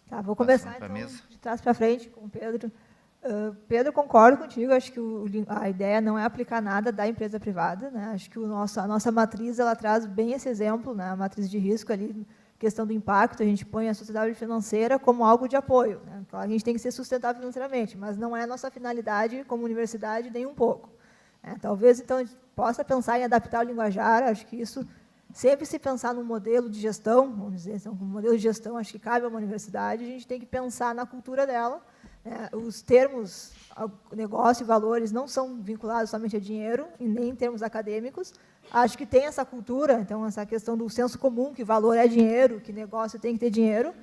Tá, vou começar então, de trás para frente com o Pedro. Pedro, concordo contigo, acho que a ideia não é aplicar nada da empresa privada, né? Acho que a nossa matriz ela traz bem esse exemplo, né? A matriz de risco ali, questão do impacto, a gente põe a sociedade financeira como algo de apoio, né? Claro, a gente tem que ser sustentável financeiramente, mas não é a nossa finalidade como universidade nem um pouco, né? Talvez, então, a gente possa pensar em adaptar o linguajar, acho que isso, sempre se pensar num modelo de gestão, vamos dizer, um modelo de gestão, acho que cabe a uma universidade, a gente tem que pensar na cultura dela, Os termos, negócio e valores, não são vinculados somente a dinheiro, e nem em termos acadêmicos. Acho que tem essa cultura, então, essa questão do senso comum, que valor é dinheiro, que negócio tem que ter dinheiro.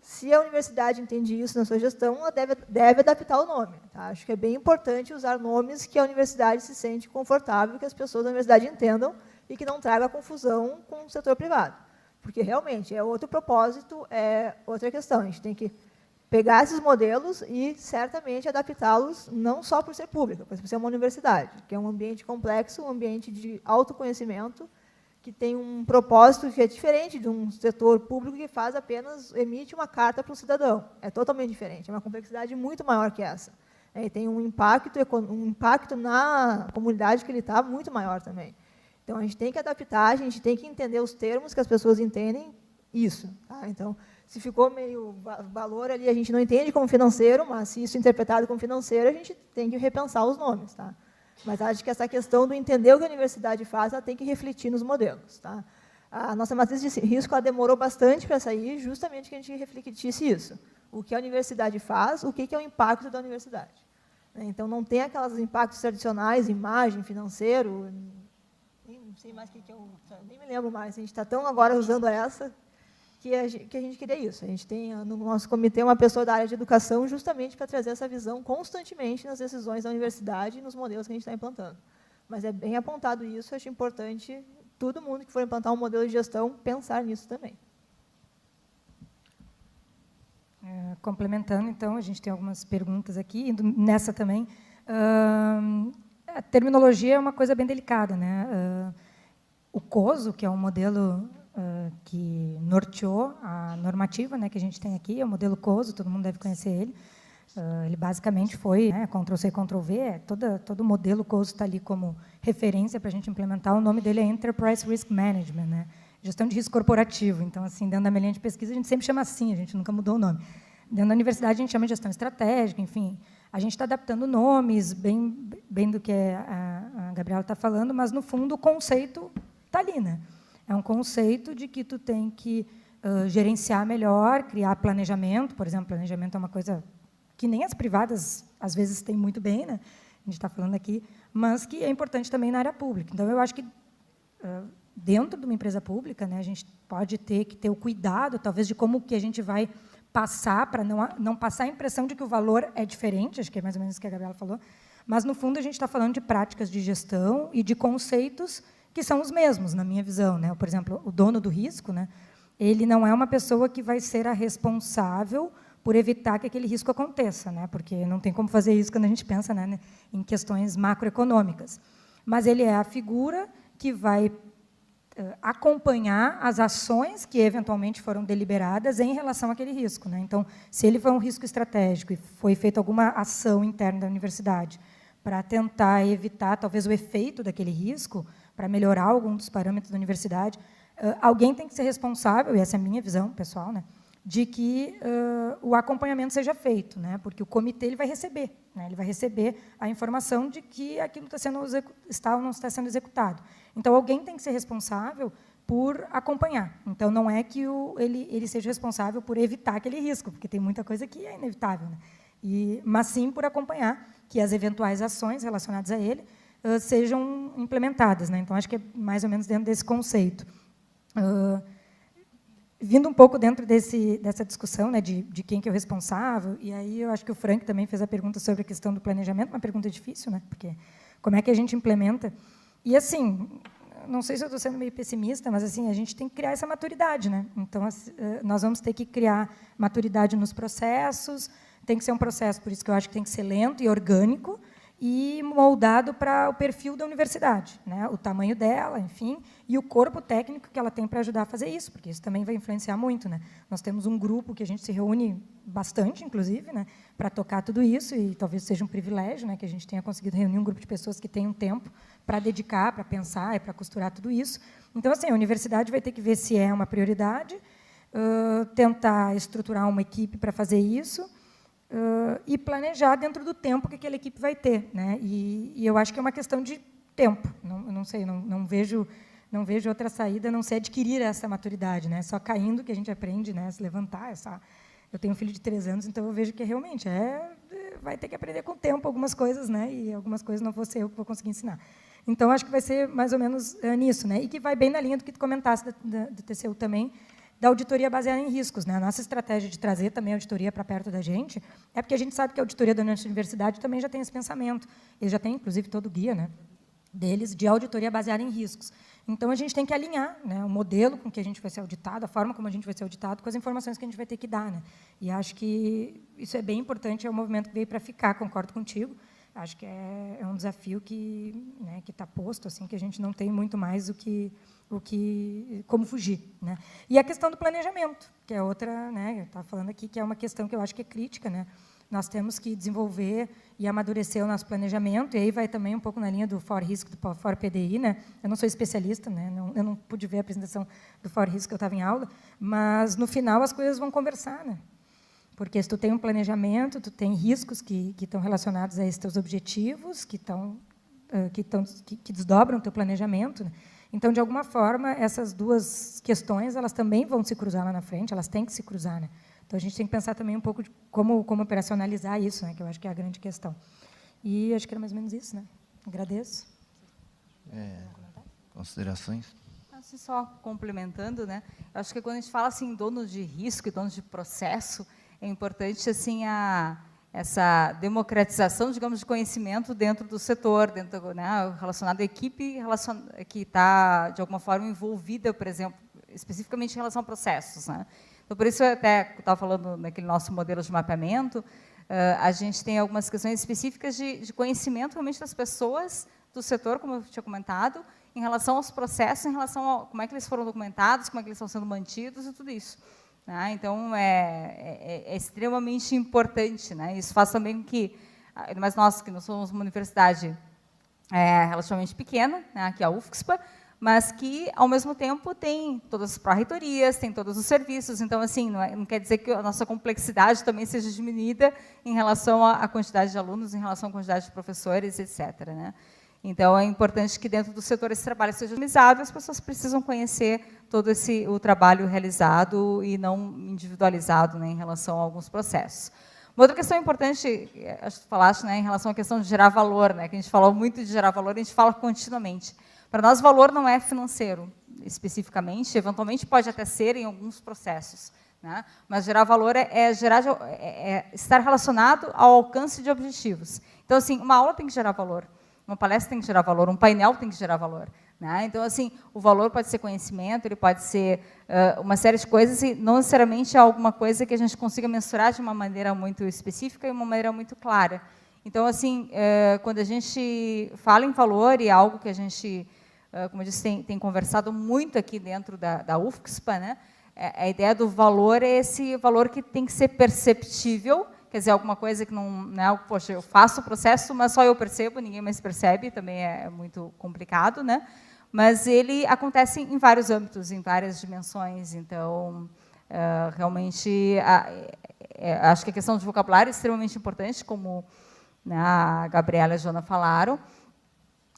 Se a universidade entende isso na sua gestão, ela deve adaptar o nome. Tá? Acho que é bem importante usar nomes que a universidade se sente confortável, que as pessoas da universidade entendam e que não traga confusão com o setor privado. Porque, realmente, é outro propósito, é outra questão. A gente tem que pegar esses modelos e, certamente, adaptá-los não só por ser pública, mas por ser uma universidade, que é um ambiente complexo, um ambiente de autoconhecimento, que tem um propósito que é diferente de um setor público que emite uma carta para o cidadão. É totalmente diferente, é uma complexidade muito maior que essa. E tem um impacto na comunidade que ele está muito maior também. Então, a gente tem que adaptar, a gente tem que entender os termos que as pessoas entendem isso. Tá? Então, se ficou meio valor ali, a gente não entende como financeiro, mas se isso é interpretado como financeiro, a gente tem que repensar os nomes. Tá? Mas acho que essa questão do entender o que a universidade faz, ela tem que refletir nos modelos. Tá? A nossa matriz de risco ela demorou bastante para sair, justamente que a gente refletisse isso. O que a universidade faz, o que é o impacto da universidade. Então, não tem aqueles impactos tradicionais, imagem, financeiro, nem sei mais o que eu... Nem me lembro mais, a gente está tão agora usando essa... que a gente queria isso. A gente tem no nosso comitê uma pessoa da área de educação justamente para trazer essa visão constantemente nas decisões da universidade e nos modelos que a gente está implantando. Mas é bem apontado isso, acho importante todo mundo que for implantar um modelo de gestão pensar nisso também. Complementando, então, a gente tem algumas perguntas aqui, indo nessa também. A terminologia é uma coisa bem delicada, né? O COSO, que é um modelo que norteou a normativa, né, que a gente tem aqui, é o modelo COSO, todo mundo deve conhecer ele. Ele basicamente foi, né, Ctrl+C, Ctrl+V, todo o modelo COSO está ali como referência para a gente implementar. O nome dele é Enterprise Risk Management, né, gestão de risco corporativo. Então, assim, dentro da minha linha de pesquisa, a gente sempre chama assim, a gente nunca mudou o nome. Dentro da universidade, a gente chama de gestão estratégica, enfim. A gente está adaptando nomes, bem do que a Gabriela está falando, mas, no fundo, o conceito está ali, né? É um conceito de que tu tem que gerenciar melhor, criar planejamento. Por exemplo, planejamento é uma coisa que nem as privadas, às vezes, têm muito bem, né? A gente está falando aqui, mas que é importante também na área pública. Então, eu acho que, dentro de uma empresa pública, né, a gente pode ter que ter o cuidado, talvez, de como que a gente vai passar, para não passar a impressão de que o valor é diferente, acho que é mais ou menos isso que a Gabriela falou, mas, no fundo, a gente está falando de práticas de gestão e de conceitos que são os mesmos, na minha visão. Né? Por exemplo, o dono do risco, né, ele não é uma pessoa que vai ser a responsável por evitar que aquele risco aconteça, né, porque não tem como fazer isso quando a gente pensa, né, em questões macroeconômicas. Mas ele é a figura que vai acompanhar as ações que, eventualmente, foram deliberadas em relação àquele risco. Né? Então, se ele foi um risco estratégico e foi feita alguma ação interna da universidade para tentar evitar, talvez, o efeito daquele risco, para melhorar algum dos parâmetros da universidade, alguém tem que ser responsável, e essa é a minha visão pessoal, né, de que o acompanhamento seja feito, né, porque o comitê ele vai receber, né, ele vai receber a informação de que aquilo está ou não está sendo executado. Então, alguém tem que ser responsável por acompanhar. Então, não é que ele seja responsável por evitar aquele risco, porque tem muita coisa que é inevitável, né, mas sim por acompanhar que as eventuais ações relacionadas a ele sejam implementadas. Né? Então, acho que é mais ou menos dentro desse conceito. Vindo um pouco dentro dessa discussão, né, de quem que é o responsável, e aí eu acho que o Frank também fez a pergunta sobre a questão do planejamento, uma pergunta difícil, né, porque como é que a gente implementa? E, assim, não sei se eu estou sendo meio pessimista, mas assim, a gente tem que criar essa maturidade. Né? Então, nós vamos ter que criar maturidade nos processos, tem que ser um processo, por isso que eu acho que tem que ser lento e orgânico, e moldado para o perfil da universidade, né? O tamanho dela, enfim, e o corpo técnico que ela tem para ajudar a fazer isso, porque isso também vai influenciar muito. Né? Nós temos um grupo que a gente se reúne bastante, inclusive, né, para tocar tudo isso, e talvez seja um privilégio, né, que a gente tenha conseguido reunir um grupo de pessoas que tenham tempo para dedicar, para pensar e para costurar tudo isso. Então, assim, a universidade vai ter que ver se é uma prioridade, tentar estruturar uma equipe para fazer isso, e planejar dentro do tempo que aquela equipe vai ter. Né? E eu acho que é uma questão de tempo. Não sei, não vejo outra saída, a não ser adquirir essa maturidade. Né? Só caindo que a gente aprende, né, a se levantar, Eu tenho um filho de 3 anos, então eu vejo que realmente vai ter que aprender com o tempo algumas coisas, né? E algumas coisas não vou ser eu que vou conseguir ensinar. Então, acho que vai ser mais ou menos nisso, né? E que vai bem na linha do que tu comentaste do TCU também, da auditoria baseada em riscos, né? A nossa estratégia de trazer também a auditoria para perto da gente é porque a gente sabe que a auditoria da nossa universidade também já tem esse pensamento. Eles já têm, inclusive, todo o guia, né, deles de auditoria baseada em riscos. Então, a gente tem que alinhar, né, o modelo com que a gente vai ser auditado, a forma como a gente vai ser auditado, com as informações que a gente vai ter que dar, né? E acho que isso é bem importante, é um movimento que veio para ficar, concordo contigo. Acho que é um desafio que, né, que está posto, assim, que a gente não tem muito mais como fugir, né? E a questão do planejamento, que é outra, né, eu estava falando aqui, que é uma questão que eu acho que é crítica, né? Nós temos que desenvolver e amadurecer o nosso planejamento, e aí vai também um pouco na linha do For Risk, do For PDI, né? Eu não sou especialista, né? Eu não pude ver a apresentação do For Risk que eu estava em aula, mas no final as coisas vão conversar, né? Porque se tu tem um planejamento, tu tem riscos que estão relacionados a esses teus objetivos, que desdobram o teu planejamento, né? Então, de alguma forma, essas duas questões elas também vão se cruzar lá na frente, elas têm que se cruzar, né? Então, a gente tem que pensar também um pouco de como operacionalizar isso, né, que eu acho que é a grande questão. E acho que era mais ou menos isso, né? Agradeço. Considerações? Assim, só complementando, né? Eu acho que quando a gente fala assim, dono de risco e dono de processo, é importante assim essa democratização, digamos, de conhecimento dentro do setor, né, relacionado à equipe que está, de alguma forma, envolvida, por exemplo, especificamente em relação a processos, né? Então, por isso, até estava falando naquele nosso modelo de mapeamento, a gente tem algumas questões específicas de conhecimento, realmente, das pessoas do setor, como eu tinha comentado, em relação aos processos, em relação a como é que eles foram documentados, como é que eles estão sendo mantidos e tudo isso. Né? Então, é extremamente importante. Né? Isso faz também com que, ainda mais nós, que nós somos uma universidade relativamente pequena, né, aqui a UFSPA, mas que, ao mesmo tempo, tem todas as pró-reitorias, tem todos os serviços. Então, assim, não quer dizer que a nossa complexidade também seja diminuída em relação à quantidade de alunos, em relação à quantidade de professores, etc. Né? Então, é importante que, dentro do setor, esse trabalho seja otimizado, as pessoas precisam conhecer todo o trabalho realizado e não individualizado, né, em relação a alguns processos. Uma outra questão importante, acho que tu falaste, né, em relação à questão de gerar valor, né, que a gente falou muito de gerar valor, a gente fala continuamente. Para nós, valor não é financeiro, especificamente, eventualmente pode até ser em alguns processos, né, mas gerar valor é estar relacionado ao alcance de objetivos. Então, assim, uma aula tem que gerar valor, uma palestra tem que gerar valor, um painel tem que gerar valor. Né? Então, assim, o valor pode ser conhecimento, ele pode ser uma série de coisas e não necessariamente é alguma coisa que a gente consiga mensurar de uma maneira muito específica e uma maneira muito clara. Então, assim, quando a gente fala em valor, e é algo que a gente, como eu disse, tem conversado muito aqui dentro da UFSPA, né? A ideia do valor é esse valor que tem que ser perceptível, quer dizer, alguma coisa que não, né, poxa, eu faço o processo, mas só eu percebo, ninguém mais percebe, também é muito complicado, né? Mas ele acontece em vários âmbitos, em várias dimensões. Então, realmente, acho que a questão de vocabulário é extremamente importante, como, né, a Gabriela e a Joana falaram.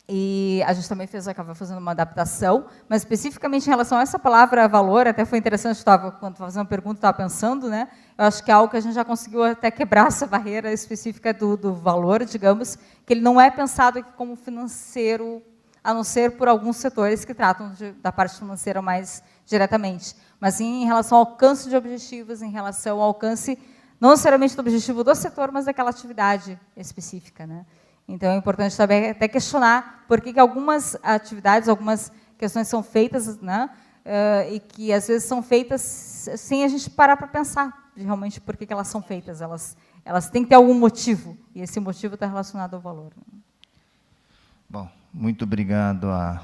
E a gente também acabou fazendo uma adaptação, mas especificamente em relação a essa palavra valor, até foi interessante, quando estava fazendo uma pergunta, estava pensando, né? Eu acho que é algo que a gente já conseguiu até quebrar essa barreira específica do valor, digamos, que ele não é pensado aqui como financeiro, a não ser por alguns setores que tratam da parte financeira mais diretamente, mas sim em relação ao alcance de objetivos, em relação ao alcance, não necessariamente do objetivo do setor, mas daquela atividade específica, né? Então, é importante também até questionar por que algumas atividades, algumas questões são feitas, né, e que, às vezes, são feitas sem a gente parar para pensar de realmente por que elas são feitas. Elas têm que ter algum motivo, e esse motivo está relacionado ao valor. Bom, muito obrigado a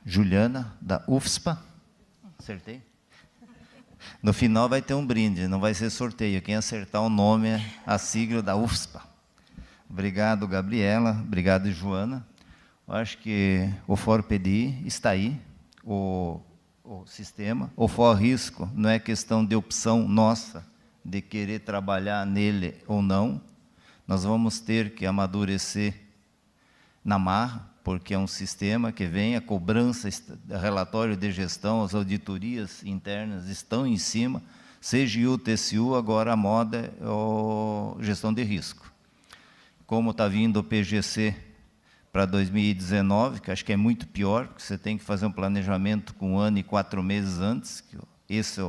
Juliana, da UFSPA. Acertei? No final vai ter um brinde, não vai ser sorteio. Quem acertar o nome, a sigla da UFSPA. Obrigado, Gabriela. Obrigado, Joana. Eu acho que o For PDI está aí, o sistema. O For Risco não é questão de opção nossa, de querer trabalhar nele ou não. Nós vamos ter que amadurecer na marra, porque é um sistema que vem, a cobrança, relatório de gestão, as auditorias internas estão em cima, CGU, TCU, agora a moda é gestão de risco. Como está vindo o PGC para 2019, que acho que é muito pior, porque você tem que fazer um planejamento com 1 ano e 4 meses antes, que esse,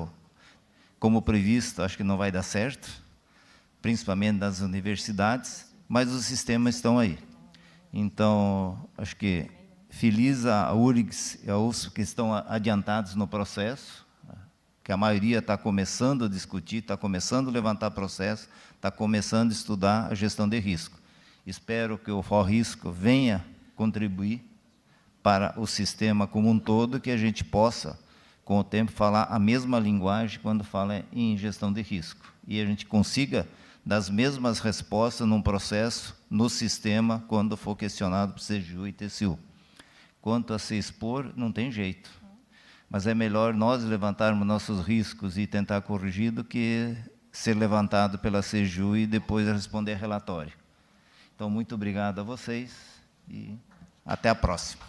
como previsto, acho que não vai dar certo, principalmente nas universidades, mas os sistemas estão aí. Então, acho que feliz a URGS e a UFSC que estão adiantados no processo, que a maioria está começando a discutir, está começando a levantar processo, está começando a estudar a gestão de risco. Espero que o FORRisco venha contribuir para o sistema como um todo, que a gente possa, com o tempo, falar a mesma linguagem quando fala em gestão de risco. E a gente consiga dar as mesmas respostas num processo, no sistema, quando for questionado por CGU e TCU. Quanto a se expor, não tem jeito. Mas é melhor nós levantarmos nossos riscos e tentar corrigir do que ser levantado pela CGU e depois responder relatório. Então, muito obrigado a vocês e até a próxima.